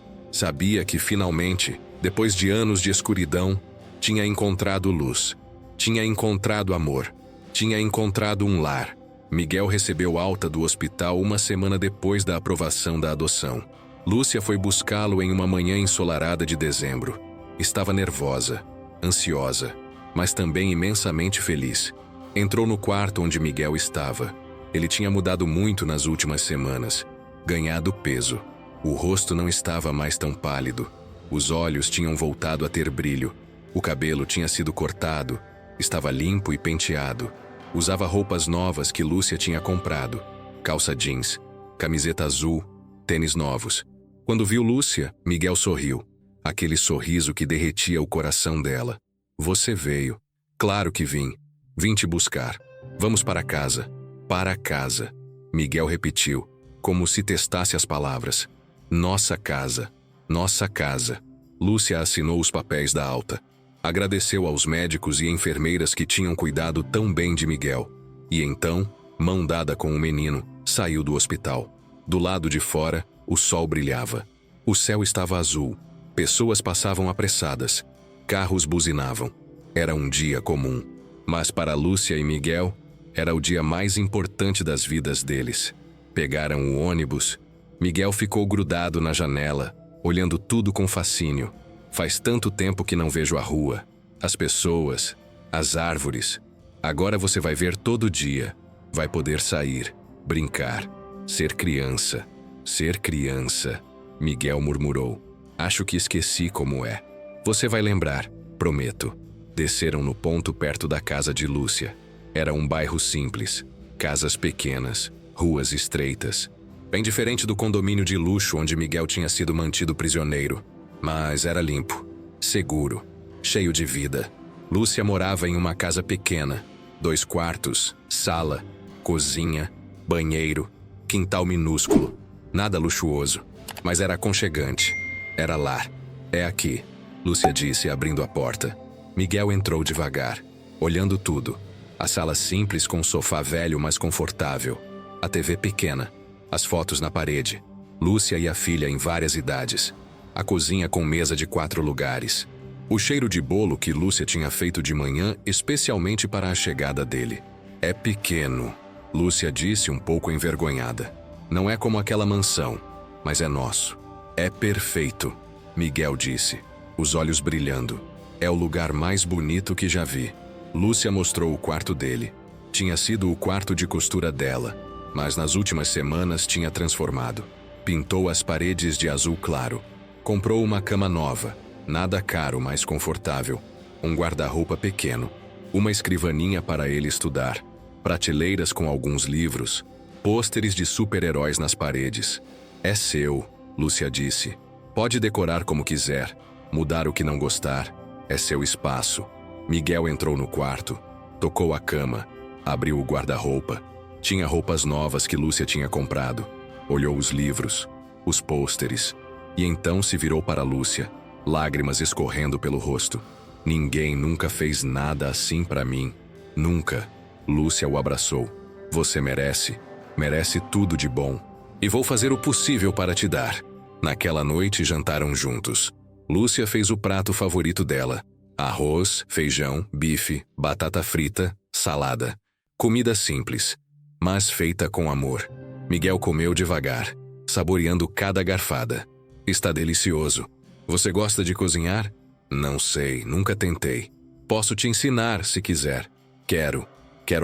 que finalmente, depois de anos de escuridão, tinha encontrado luz, tinha encontrado amor, tinha encontrado um lar. Miguel recebeu alta do hospital uma semana depois da aprovação da adoção. Lúcia foi buscá-lo em uma manhã ensolarada de dezembro. Estava nervosa, ansiosa, mas também imensamente feliz. Entrou no quarto onde Miguel estava. Ele tinha mudado muito nas últimas semanas, ganhado peso. O rosto não estava mais tão pálido. Os olhos tinham voltado a ter brilho. O cabelo tinha sido cortado, estava limpo e penteado. Usava roupas novas que Lúcia tinha comprado. Calça jeans, camiseta azul, tênis novos. Quando viu Lúcia, Miguel sorriu. Aquele sorriso que derretia o coração dela. Você veio. Claro que vim. Vim te buscar. Vamos para casa. Para casa. Miguel repetiu, como se testasse as palavras. Nossa casa. Nossa casa. Lúcia assinou os papéis da alta. Agradeceu aos médicos e enfermeiras que tinham cuidado tão bem de Miguel. E então, mão dada com o menino, saiu do hospital. Do lado de fora, o sol brilhava. O céu estava azul. Pessoas passavam apressadas. Carros buzinavam. Era um dia comum. Mas para Lúcia e Miguel, era o dia mais importante das vidas deles. Pegaram o ônibus. Miguel ficou grudado na janela, olhando tudo com fascínio. Faz tanto tempo que não vejo a rua, as pessoas, as árvores. Agora você vai ver todo dia. Vai poder sair, brincar, ser criança. Ser criança, Miguel murmurou. Acho que esqueci como é. Você vai lembrar, prometo. Desceram no ponto perto da casa de Lúcia. Era um bairro simples, casas pequenas, ruas estreitas. Bem diferente do condomínio de luxo onde Miguel tinha sido mantido prisioneiro. Mas era limpo, seguro, cheio de vida. Lúcia morava em uma casa pequena. 2 quartos, sala, cozinha, banheiro, quintal minúsculo. Nada luxuoso, mas era aconchegante. Era lar. É aqui, Lúcia disse, abrindo a porta. Miguel entrou devagar, olhando tudo. A sala simples com um sofá velho, mas confortável. A TV pequena. As fotos na parede. Lúcia e a filha em várias idades. A cozinha com mesa de 4 lugares. O cheiro de bolo que Lúcia tinha feito de manhã especialmente para a chegada dele. É pequeno, Lúcia disse um pouco envergonhada. Não é como aquela mansão, mas é nosso. É perfeito, Miguel disse, os olhos brilhando. É o lugar mais bonito que já vi. Lúcia mostrou o quarto dele. Tinha sido o quarto de costura dela, mas nas últimas semanas tinha transformado. Pintou as paredes de azul claro. Comprou uma cama nova, nada caro, mas confortável. Um guarda-roupa pequeno. Uma escrivaninha para ele estudar. Prateleiras com alguns livros. Pôsteres de super-heróis nas paredes. É seu, Lúcia disse. Pode decorar como quiser, mudar o que não gostar. É seu espaço. Miguel entrou no quarto, tocou a cama, abriu o guarda-roupa. Tinha roupas novas que Lúcia tinha comprado. Olhou os livros, os pôsteres, e então se virou para Lúcia, lágrimas escorrendo pelo rosto. Ninguém nunca fez nada assim para mim. Nunca. Lúcia o abraçou. Você merece. Merece tudo de bom. E vou fazer o possível para te dar. Naquela noite jantaram juntos. Lúcia fez o prato favorito dela. Arroz, feijão, bife, batata frita, salada. Comida simples, mas feita com amor. Miguel comeu devagar, saboreando cada garfada. Está delicioso. Você gosta de cozinhar? Não sei, nunca tentei. Posso te ensinar se quiser. Quero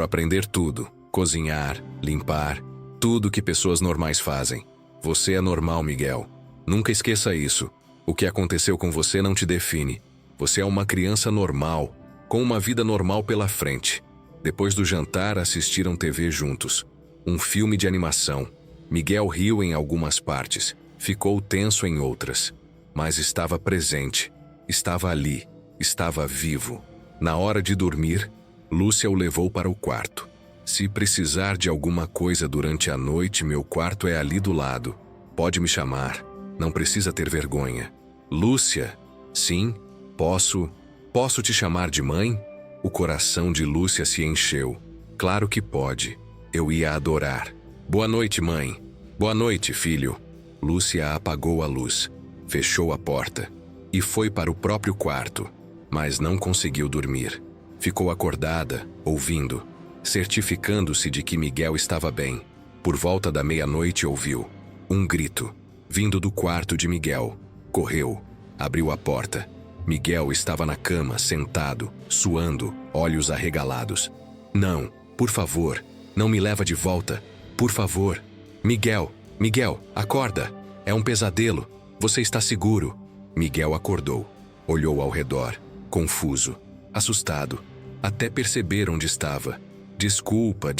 aprender tudo. Cozinhar, limpar, tudo que pessoas normais fazem. Você é normal, Miguel. Nunca esqueça isso. O que aconteceu com você não te define. Você é uma criança normal, com uma vida normal pela frente. Depois do jantar, assistiram TV juntos. Um filme de animação. Miguel riu em algumas partes, ficou tenso em outras. Mas estava presente, estava ali, estava vivo. Na hora de dormir, Lúcia o levou para o quarto. Se precisar de alguma coisa durante a noite, meu quarto é ali do lado. Pode me chamar, não precisa ter vergonha. Lúcia, sim? Posso te chamar de mãe? O coração de Lúcia se encheu. Claro que pode. Eu ia adorar. Boa noite, mãe. Boa noite, filho. Lúcia apagou a luz, fechou a porta e foi para o próprio quarto, mas não conseguiu dormir. Ficou acordada, ouvindo, certificando-se de que Miguel estava bem. Por volta da meia-noite ouviu um grito, vindo do quarto de Miguel. Correu, abriu a porta. Miguel estava na cama, sentado, suando, olhos arregalados. Não, por favor, não me leva de volta. Por favor. Miguel, acorda. É um pesadelo. Você está seguro. Miguel acordou. Olhou ao redor, confuso, assustado. Até perceber onde estava. Desculpa.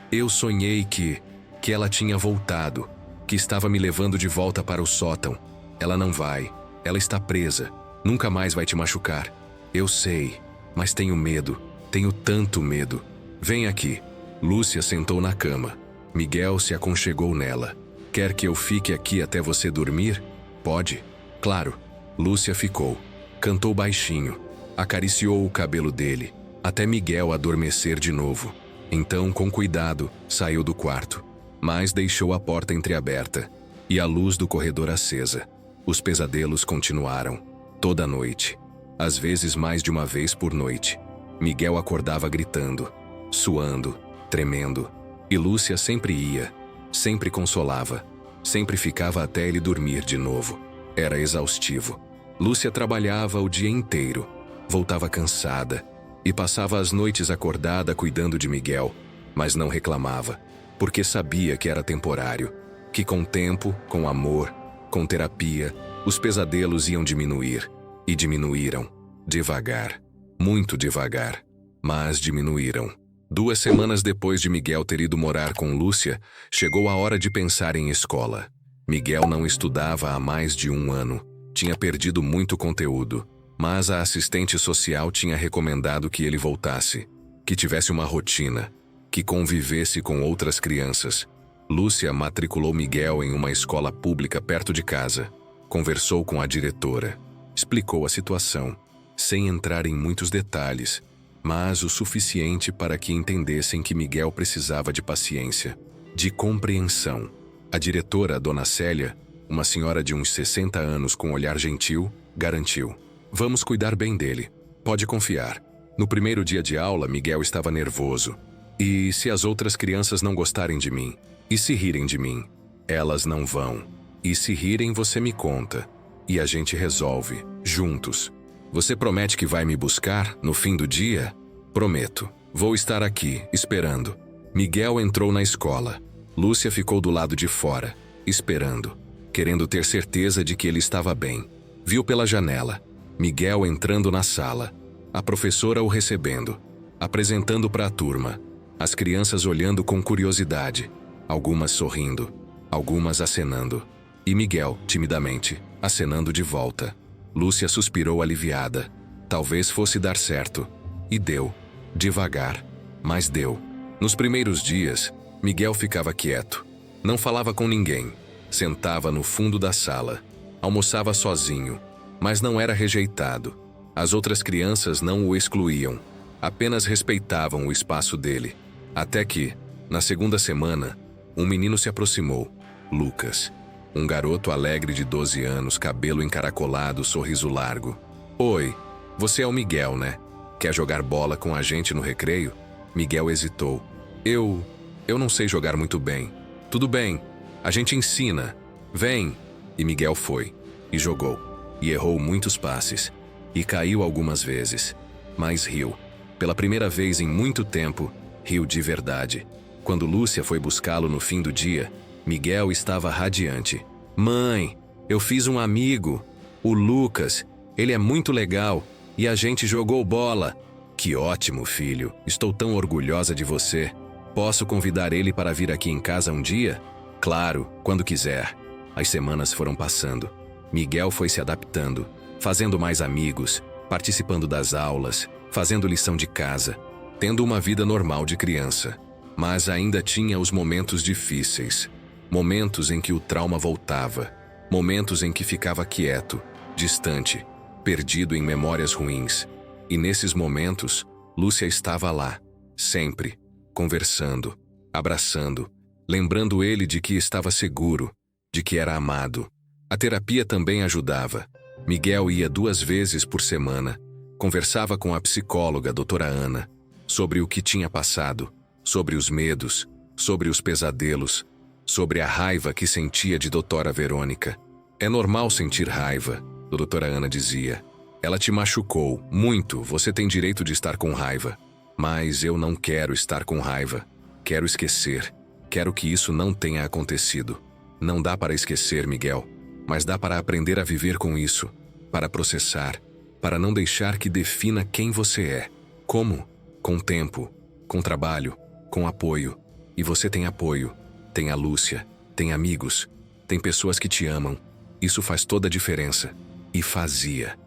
Eu sonhei que ela tinha voltado, que estava me levando de volta para o sótão. Ela não vai. Ela está presa. Nunca mais vai te machucar. Eu sei, mas tenho medo. Tenho tanto medo. Vem aqui. Lúcia sentou na cama. Miguel se aconchegou nela. Quer que eu fique aqui até você dormir? Pode. Claro. Lúcia ficou. Cantou baixinho. Acariciou o cabelo dele, até Miguel adormecer de novo. Então, com cuidado, saiu do quarto, mas deixou a porta entreaberta e a luz do corredor acesa. Os pesadelos continuaram. Toda noite. Às vezes mais de uma vez por noite. Miguel acordava gritando, suando, tremendo. E Lúcia sempre ia, sempre consolava, sempre ficava até ele dormir de novo. Era exaustivo. Lúcia trabalhava o dia inteiro, voltava cansada e passava as noites acordada cuidando de Miguel, mas não reclamava, porque sabia que era temporário, que com tempo, com amor, com terapia, os pesadelos iam diminuir. E diminuíram. Devagar. Muito devagar. Mas diminuíram. 2 semanas depois de Miguel ter ido morar com Lúcia, chegou a hora de pensar em escola. Miguel não estudava há mais de 1 ano. Tinha perdido muito conteúdo. Mas a assistente social tinha recomendado que ele voltasse. Que tivesse uma rotina. Que convivesse com outras crianças. Lúcia matriculou Miguel em uma escola pública perto de casa. Conversou com a diretora. Explicou a situação, sem entrar em muitos detalhes, mas o suficiente para que entendessem que Miguel precisava de paciência, de compreensão. A diretora, Dona Célia, uma senhora de uns 60 anos com olhar gentil, garantiu: "Vamos cuidar bem dele. Pode confiar." No primeiro dia de aula, Miguel estava nervoso. "E se as outras crianças não gostarem de mim? E se rirem de mim?" "Elas não vão. E se rirem, você me conta. E a gente resolve, juntos. Você promete que vai me buscar no fim do dia?" "Prometo. Vou estar aqui, esperando." Miguel entrou na escola. Lúcia ficou do lado de fora, esperando, querendo ter certeza de que ele estava bem. Viu pela janela Miguel entrando na sala, a professora o recebendo, apresentando para a turma, as crianças olhando com curiosidade, algumas sorrindo, algumas acenando, e Miguel, timidamente, acenando de volta. Lúcia suspirou aliviada. Talvez fosse dar certo. E deu. Devagar, mas deu. Nos primeiros dias, Miguel ficava quieto. Não falava com ninguém. Sentava no fundo da sala. Almoçava sozinho, mas não era rejeitado. As outras crianças não o excluíam. Apenas respeitavam o espaço dele. Até que, na segunda semana, um menino se aproximou. Lucas. Um garoto alegre de 12 anos, cabelo encaracolado, sorriso largo. "Oi, você é o Miguel, né? Quer jogar bola com a gente no recreio?" Miguel hesitou. Eu não sei jogar muito bem." "Tudo bem, a gente ensina. Vem." E Miguel foi. E jogou. E errou muitos passes. E caiu algumas vezes. Mas riu. Pela primeira vez em muito tempo, riu de verdade. Quando Lúcia foi buscá-lo no fim do dia, Miguel estava radiante. "Mãe, eu fiz um amigo. O Lucas. Ele é muito legal. E a gente jogou bola." "Que ótimo, filho. Estou tão orgulhosa de você. Posso convidar ele para vir aqui em casa um dia?" "Claro, quando quiser." As semanas foram passando. Miguel foi se adaptando, fazendo mais amigos, participando das aulas, fazendo lição de casa, tendo uma vida normal de criança. Mas ainda tinha os momentos difíceis. Momentos em que o trauma voltava. Momentos em que ficava quieto, distante, perdido em memórias ruins. E nesses momentos, Lúcia estava lá, sempre, conversando, abraçando, lembrando ele de que estava seguro, de que era amado. A terapia também ajudava. Miguel ia 2 vezes por semana, conversava com a psicóloga, a doutora Ana, sobre o que tinha passado, sobre os medos, sobre os pesadelos, sobre a raiva que sentia de doutora Verônica. "É normal sentir raiva", a doutora Ana dizia. "Ela te machucou, muito, você tem direito de estar com raiva. Mas eu não quero estar com raiva. Quero esquecer. Quero que isso não tenha acontecido." Não dá para esquecer, Miguel, mas dá para aprender a viver com isso, para processar, para não deixar que defina quem você é. Como? Com tempo, com trabalho, com apoio. E você tem apoio. Tem a Lúcia, tem amigos, tem pessoas que te amam. Isso faz toda a diferença. E fazia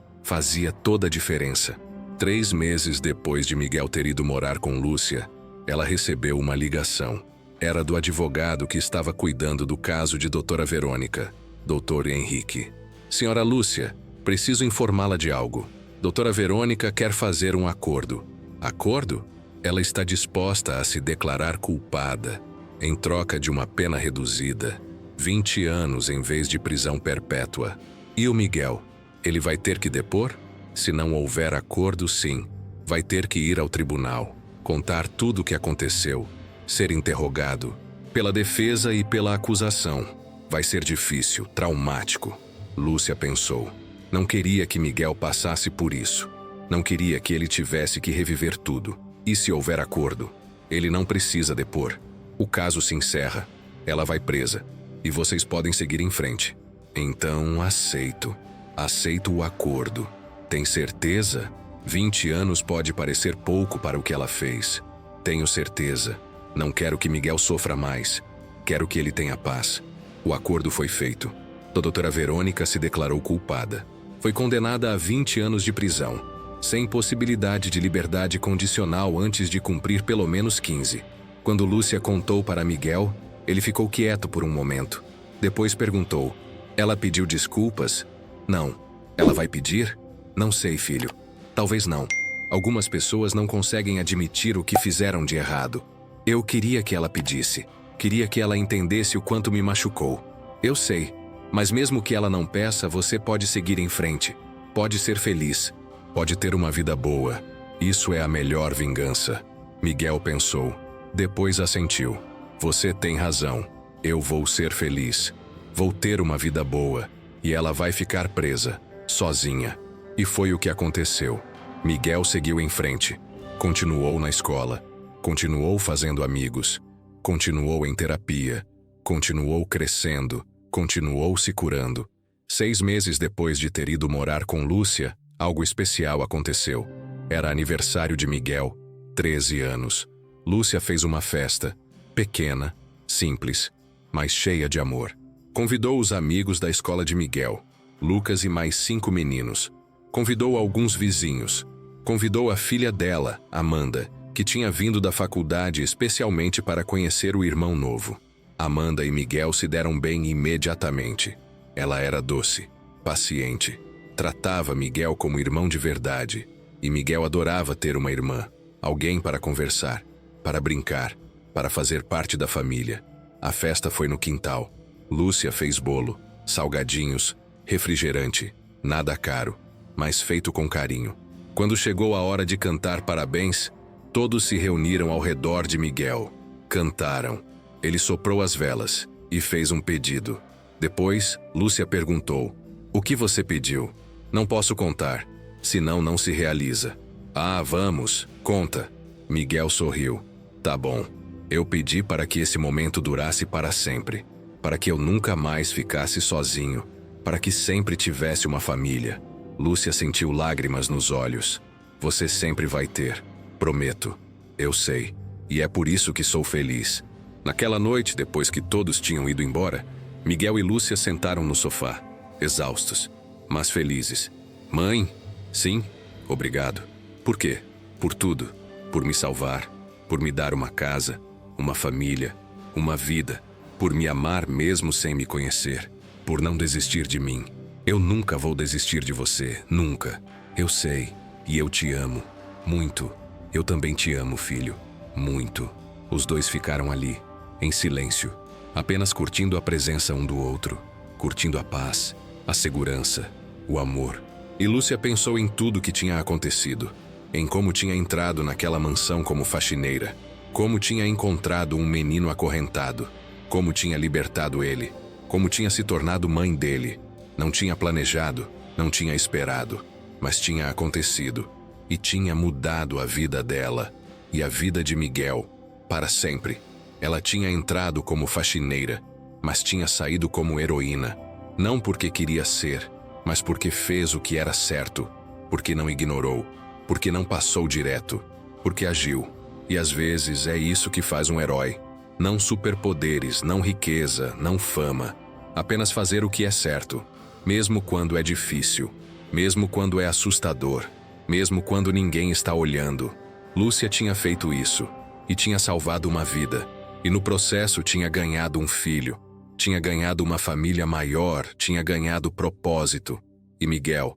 toda a diferença. 3 meses depois de Miguel ter ido morar com Lúcia, ela recebeu uma ligação. Era do advogado que estava cuidando do caso de doutora Verônica, doutor Henrique. "Senhora Lúcia, preciso informá-la de algo. Doutora Verônica quer fazer um acordo." "Acordo?" "Ela está disposta a se declarar culpada, em troca de uma pena reduzida, 20 anos em vez de prisão perpétua." "E o Miguel? Ele vai ter que depor?" "Se não houver acordo, sim. Vai ter que ir ao tribunal, contar tudo o que aconteceu, ser interrogado, pela defesa e pela acusação. Vai ser difícil, traumático." Lúcia pensou. Não queria que Miguel passasse por isso. Não queria que ele tivesse que reviver tudo. E se houver acordo? Ele não precisa depor. O caso se encerra. Ela vai presa. E vocês podem seguir em frente. "Então aceito. Aceito o acordo." "Tem certeza? 20 anos pode parecer pouco para o que ela fez." "Tenho certeza. Não quero que Miguel sofra mais. Quero que ele tenha paz." O acordo foi feito. A doutora Verônica se declarou culpada. Foi condenada a 20 anos de prisão, sem possibilidade de liberdade condicional antes de cumprir pelo menos 15. Quando Lúcia contou para Miguel, ele ficou quieto por um momento. Depois perguntou: Ela pediu desculpas? Não. Ela vai pedir? Não sei, filho. Talvez não. Algumas pessoas não conseguem admitir o que fizeram de errado. Eu queria que ela pedisse. Queria que ela entendesse o quanto me machucou. Eu sei. Mas mesmo que ela não peça, você pode seguir em frente. Pode ser feliz. Pode ter uma vida boa. Isso é a melhor vingança. Miguel pensou. Depois assentiu. Você tem razão. Eu vou ser feliz. Vou ter uma vida boa. E ela vai ficar presa, sozinha. E foi o que aconteceu. Miguel seguiu em frente. Continuou na escola. Continuou fazendo amigos. Continuou em terapia. Continuou crescendo. Continuou se curando. 6 meses depois de ter ido morar com Lúcia, algo especial aconteceu. Era aniversário de Miguel, 13 anos. Lúcia fez uma festa, pequena, simples, mas cheia de amor. Convidou os amigos da escola de Miguel, Lucas e mais 5 meninos. Convidou alguns vizinhos. Convidou a filha dela, Amanda, que tinha vindo da faculdade especialmente para conhecer o irmão novo. Amanda e Miguel se deram bem imediatamente. Ela era doce, paciente. Tratava Miguel como irmão de verdade. E Miguel adorava ter uma irmã, alguém para conversar, para brincar, para fazer parte da família. A festa foi no quintal. Lúcia fez bolo, salgadinhos, refrigerante, nada caro, mas feito com carinho. Quando chegou a hora de cantar parabéns, todos se reuniram ao redor de Miguel. Cantaram. Ele soprou as velas e fez um pedido. Depois, Lúcia perguntou: "O que você pediu?" "Não posso contar, senão não se realiza." "Ah, vamos, conta." Miguel sorriu. "Tá bom. Eu pedi para que esse momento durasse para sempre. Para que eu nunca mais ficasse sozinho. Para que sempre tivesse uma família." Lúcia sentiu lágrimas nos olhos. "Você sempre vai ter. Prometo. Eu sei. E é por isso que sou feliz." Naquela noite, depois que todos tinham ido embora, Miguel e Lúcia sentaram no sofá, exaustos, mas felizes. "Mãe?" "Sim, obrigado." "Por quê?" "Por tudo. Por me salvar. Por me dar uma casa, uma família, uma vida. Por me amar mesmo sem me conhecer. Por não desistir de mim. Eu nunca vou desistir de você, nunca. Eu sei. E eu te amo. Muito. Eu também te amo, filho. Muito." Os dois ficaram ali, em silêncio, apenas curtindo a presença um do outro, curtindo a paz, a segurança, o amor. E Lúcia pensou em tudo que tinha acontecido, em como tinha entrado naquela mansão como faxineira, como tinha encontrado um menino acorrentado, como tinha libertado ele, como tinha se tornado mãe dele. Não tinha planejado, não tinha esperado, mas tinha acontecido, e tinha mudado a vida dela, e a vida de Miguel, para sempre. Ela tinha entrado como faxineira, mas tinha saído como heroína. Não porque queria ser, mas porque fez o que era certo. Porque não ignorou, porque não passou direto, porque agiu. E às vezes é isso que faz um herói. Não superpoderes, não riqueza, não fama. Apenas fazer o que é certo, mesmo quando é difícil, mesmo quando é assustador, mesmo quando ninguém está olhando. Lúcia tinha feito isso, e tinha salvado uma vida. E no processo tinha ganhado um filho, tinha ganhado uma família maior, tinha ganhado propósito. E Miguel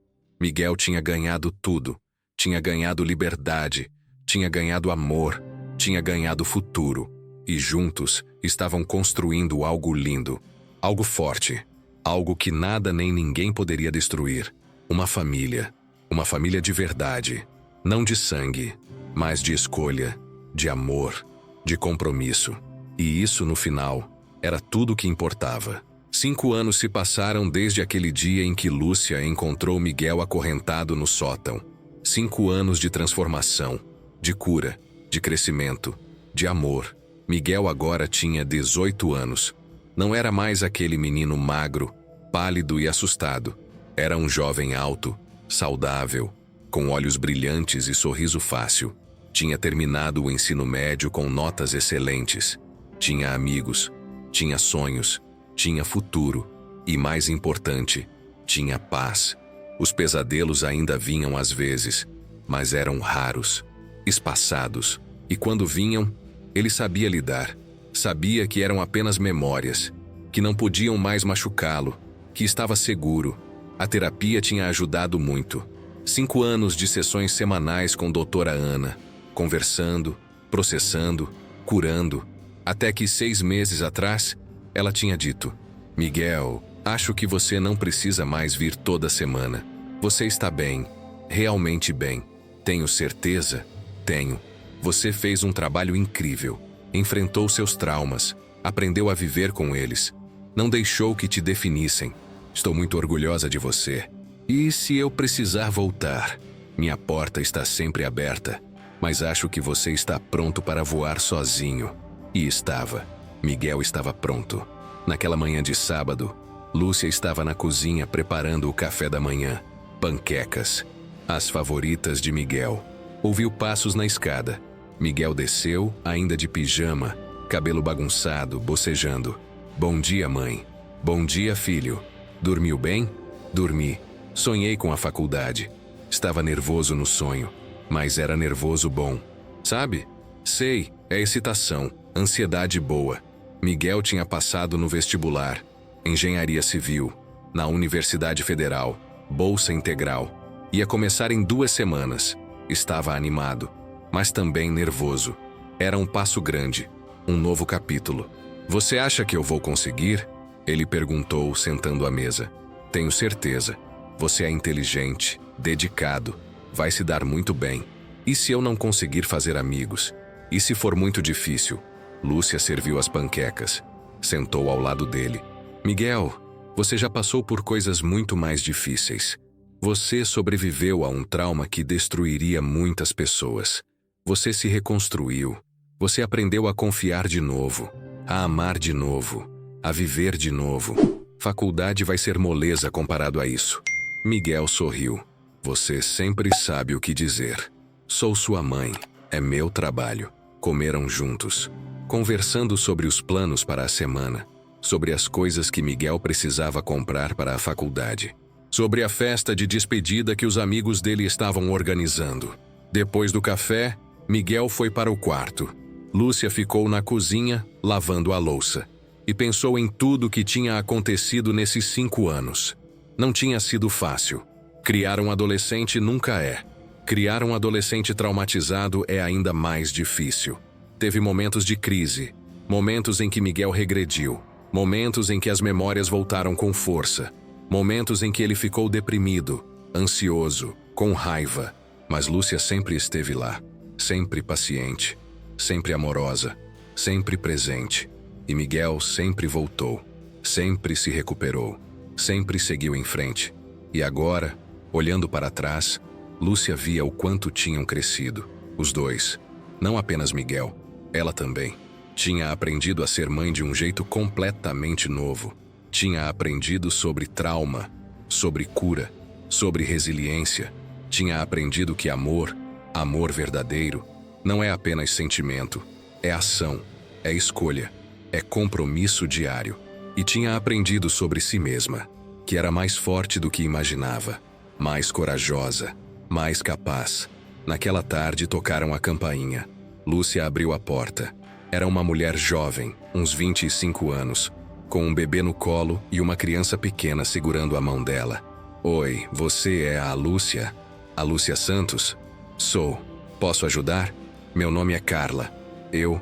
tinha ganhado tudo. Tinha ganhado liberdade, tinha ganhado amor, tinha ganhado futuro. E juntos estavam construindo algo lindo, algo forte, algo que nada nem ninguém poderia destruir. Uma família de verdade, não de sangue, mas de escolha, de amor, de compromisso. E isso, no final, era tudo o que importava. 5 anos se passaram desde aquele dia em que Lúcia encontrou Miguel acorrentado no sótão. 5 anos de transformação, de cura, de crescimento, de amor. Miguel agora tinha 18 anos. Não era mais aquele menino magro, pálido e assustado. Era um jovem alto, saudável, com olhos brilhantes e sorriso fácil. Tinha terminado o ensino médio com notas excelentes. Tinha amigos, tinha sonhos, tinha futuro e, mais importante, tinha paz. Os pesadelos ainda vinham às vezes, mas eram raros, espaçados, e quando vinham, ele sabia lidar. Sabia que eram apenas memórias, que não podiam mais machucá-lo, que estava seguro. A terapia tinha ajudado muito. 5 anos de sessões semanais com doutora Ana, conversando, processando, curando, até que 6 meses atrás, ela tinha dito: Miguel, acho que você não precisa mais vir toda semana. Você está bem, realmente bem. Tenho certeza? Tenho. Você fez um trabalho incrível. Enfrentou seus traumas, aprendeu a viver com eles. Não deixou que te definissem. Estou muito orgulhosa de você. E se eu precisar voltar? Minha porta está sempre aberta. Mas acho que você está pronto para voar sozinho. E estava. Miguel estava pronto. Naquela manhã de sábado, Lúcia estava na cozinha preparando o café da manhã. Panquecas. As favoritas de Miguel. Ouviu passos na escada. Miguel desceu, ainda de pijama, cabelo bagunçado, bocejando. Bom dia, mãe. Bom dia, filho. Dormiu bem? Dormi. Sonhei com a faculdade. Estava nervoso no sonho, mas era nervoso bom. Sabe? Sei, é excitação, ansiedade boa. Miguel tinha passado no vestibular, engenharia civil, na Universidade Federal, bolsa integral. Ia começar em 2 semanas. Estava animado, mas também nervoso. Era um passo grande, um novo capítulo. Você acha que eu vou conseguir? Ele perguntou, sentando à mesa. Tenho certeza. Você é inteligente, dedicado, vai se dar muito bem. E se eu não conseguir fazer amigos? E se for muito difícil? Lúcia serviu as panquecas. Sentou ao lado dele. Miguel, você já passou por coisas muito mais difíceis. Você sobreviveu a um trauma que destruiria muitas pessoas. Você se reconstruiu. Você aprendeu a confiar de novo, a amar de novo, a viver de novo. Faculdade vai ser moleza comparado a isso. Miguel sorriu. Você sempre sabe o que dizer. Sou sua mãe. É meu trabalho. Comeram juntos, conversando sobre os planos para a semana, sobre as coisas que Miguel precisava comprar para a faculdade, sobre a festa de despedida que os amigos dele estavam organizando. Depois do café, Miguel foi para o quarto. Lúcia ficou na cozinha, lavando a louça, e pensou em tudo que tinha acontecido nesses 5 anos. Não tinha sido fácil. Criar um adolescente nunca é. Criar um adolescente traumatizado é ainda mais difícil. Teve momentos de crise, momentos em que Miguel regrediu, momentos em que as memórias voltaram com força, momentos em que ele ficou deprimido, ansioso, com raiva. Mas Lúcia sempre esteve lá, sempre paciente, sempre amorosa, sempre presente. E Miguel sempre voltou, sempre se recuperou, sempre seguiu em frente. E agora, olhando para trás, Lúcia via o quanto tinham crescido, os dois. Não apenas Miguel, ela também. Tinha aprendido a ser mãe de um jeito completamente novo. Tinha aprendido sobre trauma, sobre cura, sobre resiliência. Tinha aprendido que amor, amor verdadeiro, não é apenas sentimento, é ação, é escolha, é compromisso diário. E tinha aprendido sobre si mesma, que era mais forte do que imaginava, mais corajosa, mais capaz. Naquela tarde tocaram a campainha. Lúcia abriu a porta. Era uma mulher jovem, uns 25 anos, com um bebê no colo e uma criança pequena segurando a mão dela. Oi, você é a Lúcia? A Lúcia Santos? Sou. Posso ajudar? Meu nome é Carla. Eu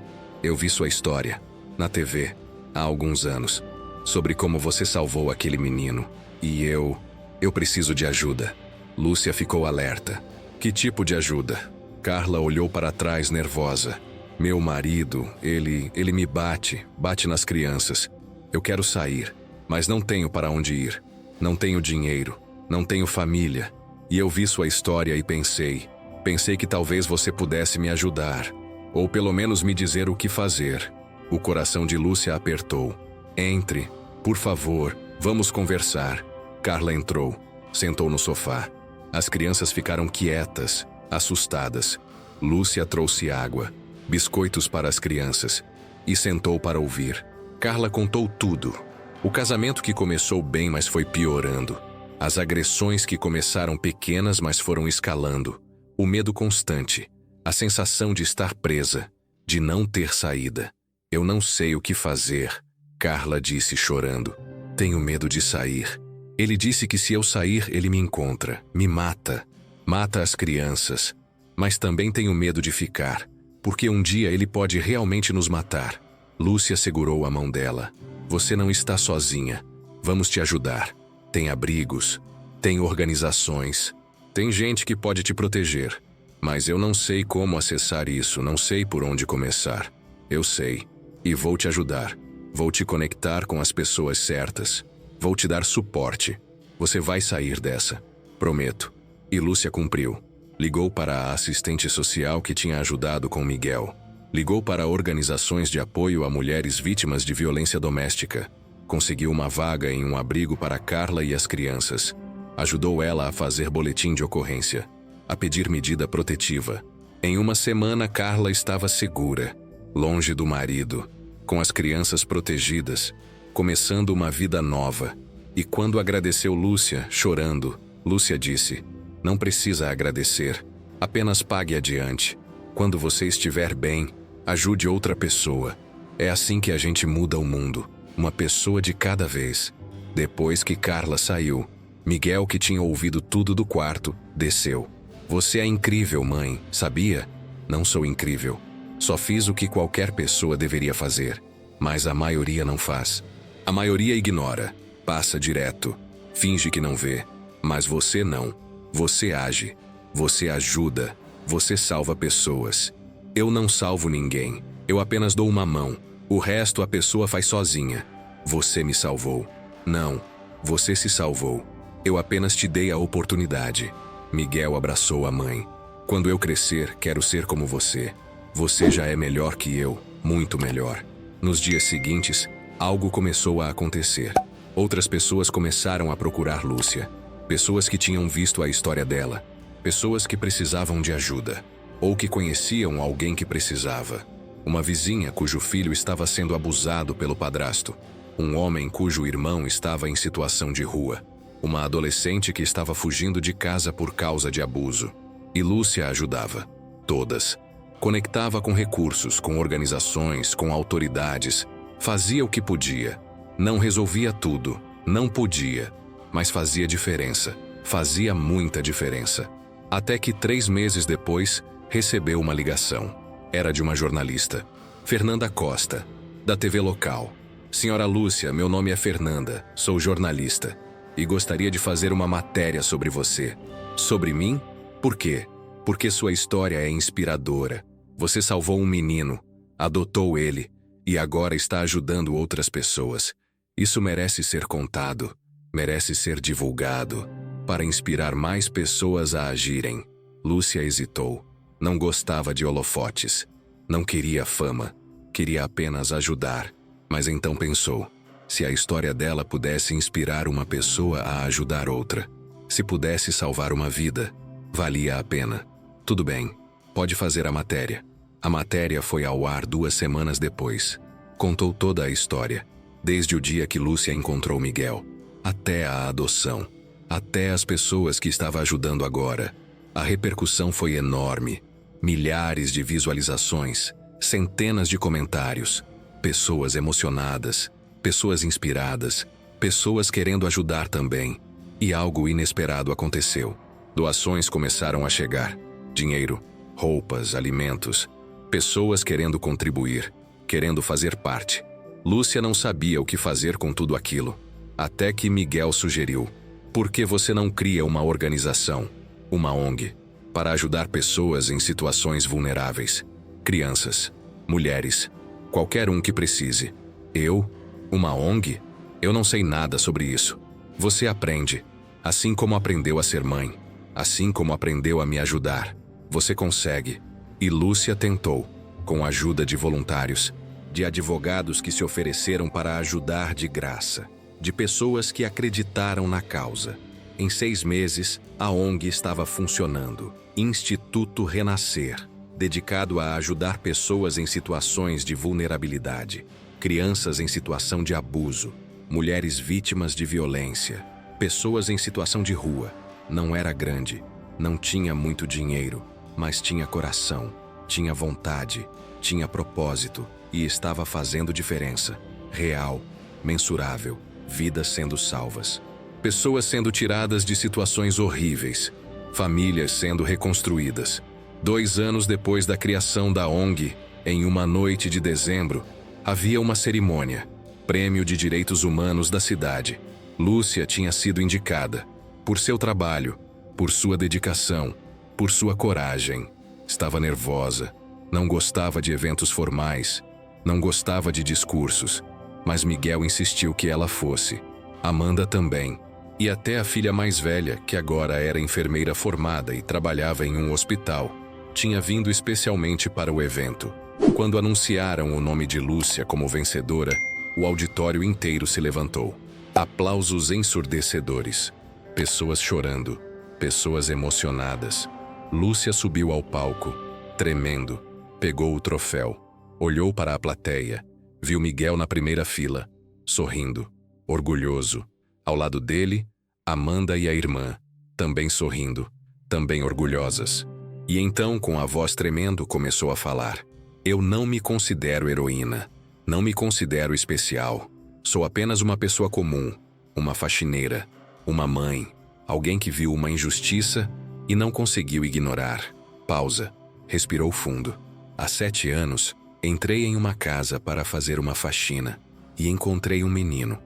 vi sua história, na TV, há alguns anos, sobre como você salvou aquele menino. E eu preciso de ajuda. Lúcia ficou alerta. Que tipo de ajuda? Carla olhou para trás nervosa. Meu marido, ele me bate nas crianças. Eu quero sair, mas não tenho para onde ir. Não tenho dinheiro, não tenho família. E eu vi sua história e pensei que talvez você pudesse me ajudar, ou pelo menos me dizer o que fazer. O coração de Lúcia apertou. Entre, por favor, vamos conversar. Carla entrou, sentou no sofá. As crianças ficaram quietas, assustadas. Lúcia trouxe água, biscoitos para as crianças e sentou para ouvir. Carla contou tudo. O casamento que começou bem, mas foi piorando. As agressões que começaram pequenas, mas foram escalando. O medo constante. A sensação de estar presa, de não ter saída. Eu não sei o que fazer, Carla disse chorando. Tenho medo de sair. Ele disse que se eu sair, ele me encontra, me mata. Mata as crianças. Mas também tenho medo de ficar, porque um dia ele pode realmente nos matar. Lúcia segurou a mão dela. Você não está sozinha. Vamos te ajudar. Tem abrigos, tem organizações, tem gente que pode te proteger. Mas eu não sei como acessar isso, não sei por onde começar. Eu sei, e vou te ajudar. Vou te conectar com as pessoas certas. Vou te dar suporte. Você vai sair dessa. Prometo. E Lúcia cumpriu. Ligou para a assistente social que tinha ajudado com Miguel. Ligou para organizações de apoio a mulheres vítimas de violência doméstica. Conseguiu uma vaga em um abrigo para Carla e as crianças. Ajudou ela a fazer boletim de ocorrência, a pedir medida protetiva. Em uma semana, Carla estava segura, longe do marido, com as crianças protegidas, começando uma vida nova. E quando agradeceu Lúcia, chorando, Lúcia disse: não precisa agradecer, apenas pague adiante. Quando você estiver bem, ajude outra pessoa. É assim que a gente muda o mundo, uma pessoa de cada vez. Depois que Carla saiu, Miguel, que tinha ouvido tudo do quarto, desceu. Você é incrível, mãe, sabia? Não sou incrível. Só fiz o que qualquer pessoa deveria fazer. Mas a maioria não faz. A maioria ignora, passa direto, finge que não vê. Mas você não. Você age. Você ajuda. Você salva pessoas. Eu não salvo ninguém. Eu apenas dou uma mão. O resto a pessoa faz sozinha. Você me salvou. Não. Você se salvou. Eu apenas te dei a oportunidade. Miguel abraçou a mãe. Quando eu crescer, quero ser como você. Você já é melhor que eu, muito melhor. Nos dias seguintes, algo começou a acontecer. Outras pessoas começaram a procurar Lúcia. Pessoas que tinham visto a história dela. Pessoas que precisavam de ajuda. Ou que conheciam alguém que precisava. Uma vizinha cujo filho estava sendo abusado pelo padrasto. Um homem cujo irmão estava em situação de rua. Uma adolescente que estava fugindo de casa por causa de abuso. E Lúcia ajudava. Todas. Conectava com recursos, com organizações, com autoridades. Fazia o que podia. Não resolvia tudo. Não podia. Mas fazia diferença. Fazia muita diferença. Até que 3 meses depois, recebeu uma ligação. Era de uma jornalista. Fernanda Costa, da TV local. Senhora Lúcia, meu nome é Fernanda. Sou jornalista. E gostaria de fazer uma matéria sobre você. Sobre mim? Por quê? Porque sua história é inspiradora. Você salvou um menino, adotou ele, e agora está ajudando outras pessoas. Isso merece ser contado, merece ser divulgado, para inspirar mais pessoas a agirem. Lúcia hesitou. Não gostava de holofotes. Não queria fama. Queria apenas ajudar. Mas então pensou: se a história dela pudesse inspirar uma pessoa a ajudar outra, se pudesse salvar uma vida, valia a pena. Tudo bem, pode fazer a matéria. A matéria foi ao ar 2 semanas depois. Contou toda a história, desde o dia que Lúcia encontrou Miguel, até a adoção, até as pessoas que estava ajudando agora. A repercussão foi enorme. Milhares de visualizações, centenas de comentários, pessoas emocionadas, pessoas inspiradas, pessoas querendo ajudar também. E algo inesperado aconteceu. Doações começaram a chegar. Dinheiro, roupas, alimentos. Pessoas querendo contribuir, querendo fazer parte. Lúcia não sabia o que fazer com tudo aquilo. Até que Miguel sugeriu: por que você não cria uma organização, uma ONG, para ajudar pessoas em situações vulneráveis? Crianças, mulheres, qualquer um que precise. Eu? Uma ONG? Eu não sei nada sobre isso. Você aprende, assim como aprendeu a ser mãe, assim como aprendeu a me ajudar. Você consegue. E Lúcia tentou, com a ajuda de voluntários, de advogados que se ofereceram para ajudar de graça, de pessoas que acreditaram na causa. Em 6 meses, a ONG estava funcionando. Instituto Renascer, dedicado a ajudar pessoas em situações de vulnerabilidade, crianças em situação de abuso, mulheres vítimas de violência, pessoas em situação de rua. Não era grande, não tinha muito dinheiro, mas tinha coração, tinha vontade, tinha propósito e estava fazendo diferença. Real, mensurável, vidas sendo salvas, pessoas sendo tiradas de situações horríveis, famílias sendo reconstruídas. 2 anos depois da criação da ONG, em uma noite de dezembro, havia uma cerimônia, Prêmio de Direitos Humanos da cidade. Lúcia tinha sido indicada, por seu trabalho, por sua dedicação, por sua coragem. Estava nervosa, não gostava de eventos formais, não gostava de discursos, mas Miguel insistiu que ela fosse. Amanda também. E até a filha mais velha, que agora era enfermeira formada e trabalhava em um hospital, tinha vindo especialmente para o evento. Quando anunciaram o nome de Lúcia como vencedora, o auditório inteiro se levantou. Aplausos ensurdecedores. Pessoas chorando, pessoas emocionadas. Lúcia subiu ao palco, tremendo, pegou o troféu, olhou para a plateia, viu Miguel na primeira fila, sorrindo, orgulhoso. Ao lado dele, Amanda e a irmã, também sorrindo, também orgulhosas. E então, com a voz tremendo, começou a falar. Eu não me considero heroína, não me considero especial. Sou apenas uma pessoa comum, uma faxineira, uma mãe, alguém que viu uma injustiça e não conseguiu ignorar. Pausa. Respirou fundo. Há 7 anos, entrei em uma casa para fazer uma faxina e encontrei um menino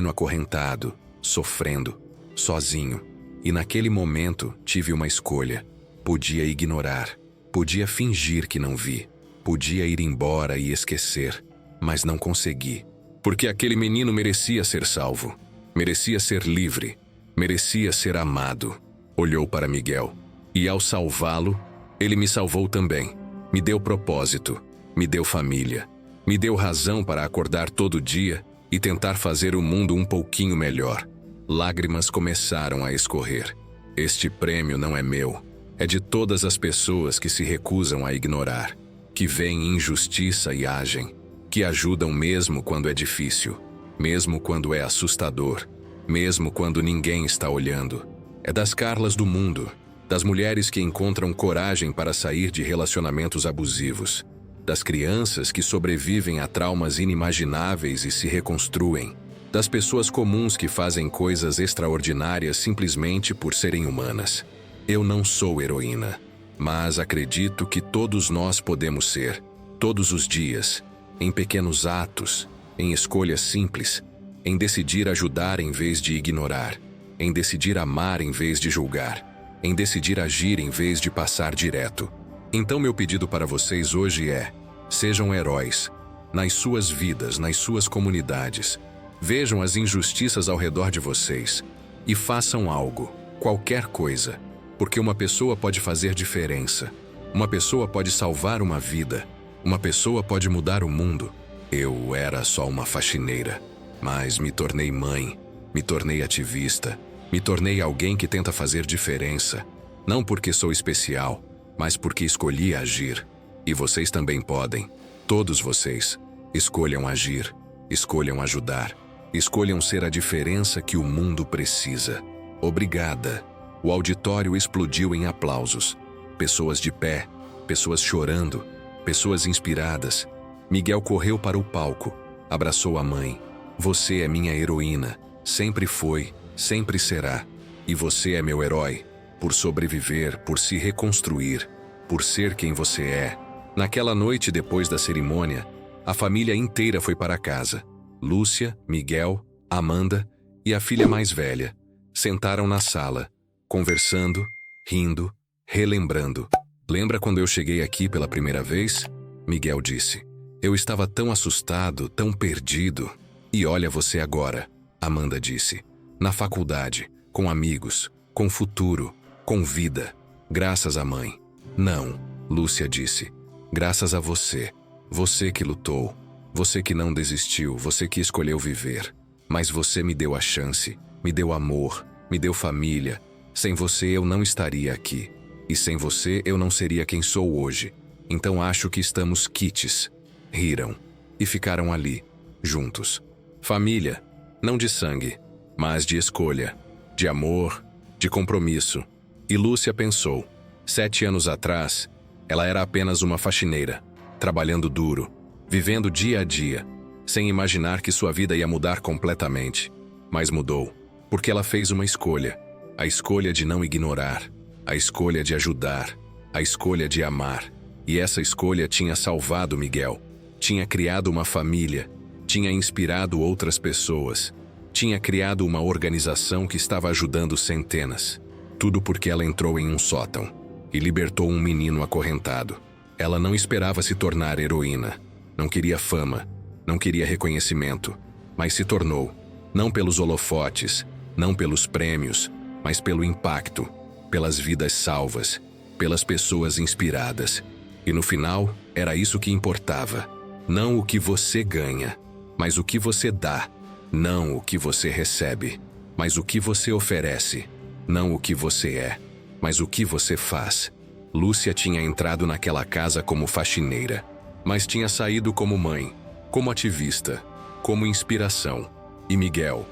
acorrentado, sofrendo, sozinho. E naquele momento tive uma escolha. Podia ignorar, podia fingir que não vi, podia ir embora e esquecer, mas não consegui. Porque aquele menino merecia ser salvo, merecia ser livre, merecia ser amado. Olhou para Miguel, e ao salvá-lo, ele me salvou também. Me deu propósito, me deu família, me deu razão para acordar todo dia e tentar fazer o mundo um pouquinho melhor. Lágrimas começaram a escorrer. Este prêmio não é meu, é de todas as pessoas que se recusam a ignorar, que veem injustiça e agem, que ajudam mesmo quando é difícil, mesmo quando é assustador, mesmo quando ninguém está olhando. É das Carlas do mundo, das mulheres que encontram coragem para sair de relacionamentos abusivos, das crianças que sobrevivem a traumas inimagináveis e se reconstruem, das pessoas comuns que fazem coisas extraordinárias simplesmente por serem humanas. Eu não sou heroína, mas acredito que todos nós podemos ser, todos os dias, em pequenos atos, em escolhas simples, em decidir ajudar em vez de ignorar, em decidir amar em vez de julgar, em decidir agir em vez de passar direto. Então meu pedido para vocês hoje é: sejam heróis, nas suas vidas, nas suas comunidades. Vejam as injustiças ao redor de vocês e façam algo, qualquer coisa, porque uma pessoa pode fazer diferença. Uma pessoa pode salvar uma vida. Uma pessoa pode mudar o mundo. Eu era só uma faxineira, mas me tornei mãe, me tornei ativista, me tornei alguém que tenta fazer diferença. Não porque sou especial, mas porque escolhi agir. E vocês também podem. Todos vocês. Escolham agir, escolham ajudar, escolham ser a diferença que o mundo precisa. Obrigada. O auditório explodiu em aplausos. Pessoas de pé, pessoas chorando, pessoas inspiradas. Miguel correu para o palco, abraçou a mãe. Você é minha heroína, sempre foi, sempre será. E você é meu herói, por sobreviver, por se reconstruir, por ser quem você é. Naquela noite depois da cerimônia, a família inteira foi para casa. Lúcia, Miguel, Amanda e a filha mais velha sentaram na sala, conversando, rindo, relembrando. Lembra quando eu cheguei aqui pela primeira vez? Miguel disse. Eu estava tão assustado, tão perdido. E olha você agora, Amanda disse. Na faculdade, com amigos, com futuro, com vida. Graças à mãe. Não, Lúcia disse. Graças a você. Você que lutou. Você que não desistiu, você que escolheu viver. Mas você me deu a chance, me deu amor, me deu família. Sem você eu não estaria aqui. E sem você eu não seria quem sou hoje. Então acho que estamos quites. Riram. E ficaram ali, juntos. Família, não de sangue, mas de escolha, de amor, de compromisso. E Lúcia pensou. 7 anos atrás, ela era apenas uma faxineira, trabalhando duro, vivendo dia a dia. sem imaginar que sua vida ia mudar completamente. Mas mudou, porque ela fez uma escolha. A escolha de não ignorar, a escolha de ajudar, a escolha de amar. E essa escolha tinha salvado Miguel, tinha criado uma família, tinha inspirado outras pessoas, tinha criado uma organização que estava ajudando centenas. Tudo porque ela entrou em um sótão e libertou um menino acorrentado. Ela não esperava se tornar heroína, não queria fama, não queria reconhecimento, mas se tornou, não pelos holofotes, não pelos prêmios, mas pelo impacto, pelas vidas salvas, pelas pessoas inspiradas. E no final, era isso que importava. Não o que você ganha, mas o que você dá. Não o que você recebe, mas o que você oferece. Não o que você é, mas o que você faz. Lúcia tinha entrado naquela casa como faxineira, mas tinha saído como mãe, como ativista, como inspiração. E Miguel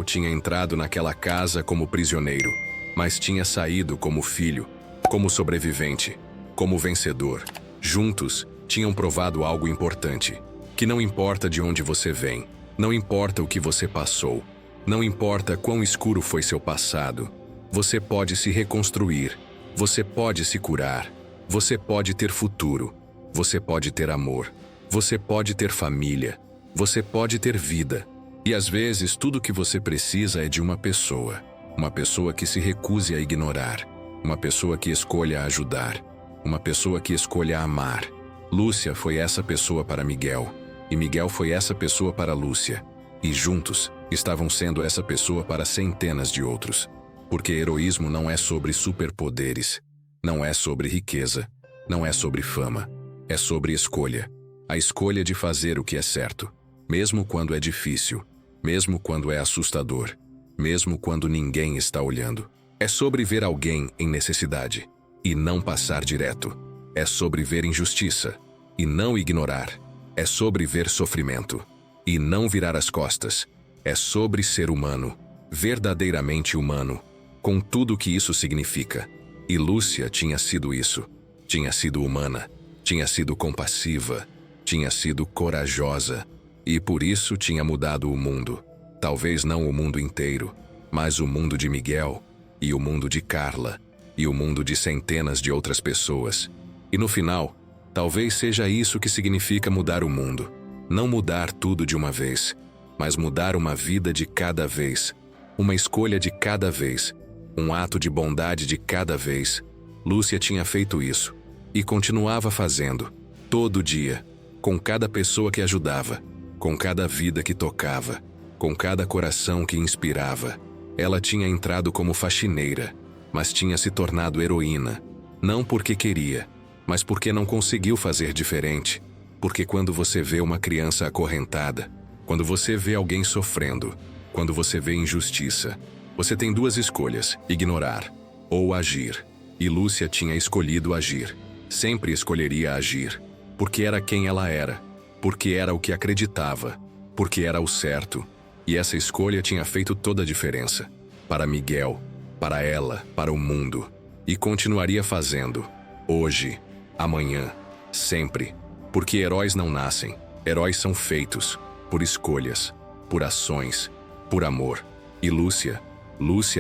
tinha entrado naquela casa como prisioneiro, mas tinha saído como filho, como sobrevivente, como vencedor. Juntos, tinham provado algo importante, que não importa de onde você vem, não importa o que você passou, não importa quão escuro foi seu passado, você pode se reconstruir, você pode se curar, você pode ter futuro, você pode ter amor, você pode ter família, você pode ter vida. E às vezes tudo o que você precisa é de uma pessoa que se recuse a ignorar, uma pessoa que escolha ajudar, uma pessoa que escolha amar. Lúcia foi essa pessoa para Miguel, e Miguel foi essa pessoa para Lúcia, e juntos estavam sendo essa pessoa para centenas de outros. Porque heroísmo não é sobre superpoderes, não é sobre riqueza, não é sobre fama, é sobre escolha. A escolha de fazer o que é certo, mesmo quando é difícil, mesmo quando é assustador, mesmo quando ninguém está olhando. É sobre ver alguém em necessidade e não passar direto. É sobre ver injustiça e não ignorar. É sobre ver sofrimento e não virar as costas. É sobre ser humano, verdadeiramente humano, com tudo o que isso significa. E Lúcia tinha sido isso. Tinha sido humana, tinha sido compassiva, tinha sido corajosa. E por isso tinha mudado o mundo. Talvez não o mundo inteiro, mas o mundo de Miguel, e o mundo de Carla, e o mundo de centenas de outras pessoas. E no final, talvez seja isso que significa mudar o mundo. Não mudar tudo de uma vez, mas mudar uma vida de cada vez, uma escolha de cada vez, um ato de bondade de cada vez. Lúcia tinha feito isso, e continuava fazendo, todo dia, com cada pessoa que ajudava, com cada vida que tocava, com cada coração que inspirava. Ela tinha entrado como faxineira, mas tinha se tornado heroína, não porque queria, mas porque não conseguiu fazer diferente. Porque quando você vê uma criança acorrentada, quando você vê alguém sofrendo, quando você vê injustiça, você tem duas escolhas: ignorar ou agir. E Lúcia tinha escolhido agir. Sempre escolheria agir, porque era quem ela era, porque era o que acreditava, porque era o certo. E essa escolha tinha feito toda a diferença. Para Miguel, para ela, para o mundo. E continuaria fazendo. Hoje, amanhã, sempre. Porque heróis não nascem. Heróis são feitos. Por escolhas, por ações, por amor. E Lúcia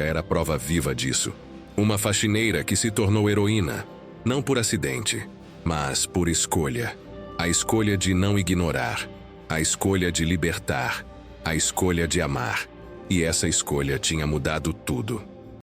era a prova viva disso. Uma faxineira que se tornou heroína. Não por acidente, mas por escolha. A escolha de não ignorar. A escolha de libertar. A escolha de amar. E essa escolha tinha mudado tudo.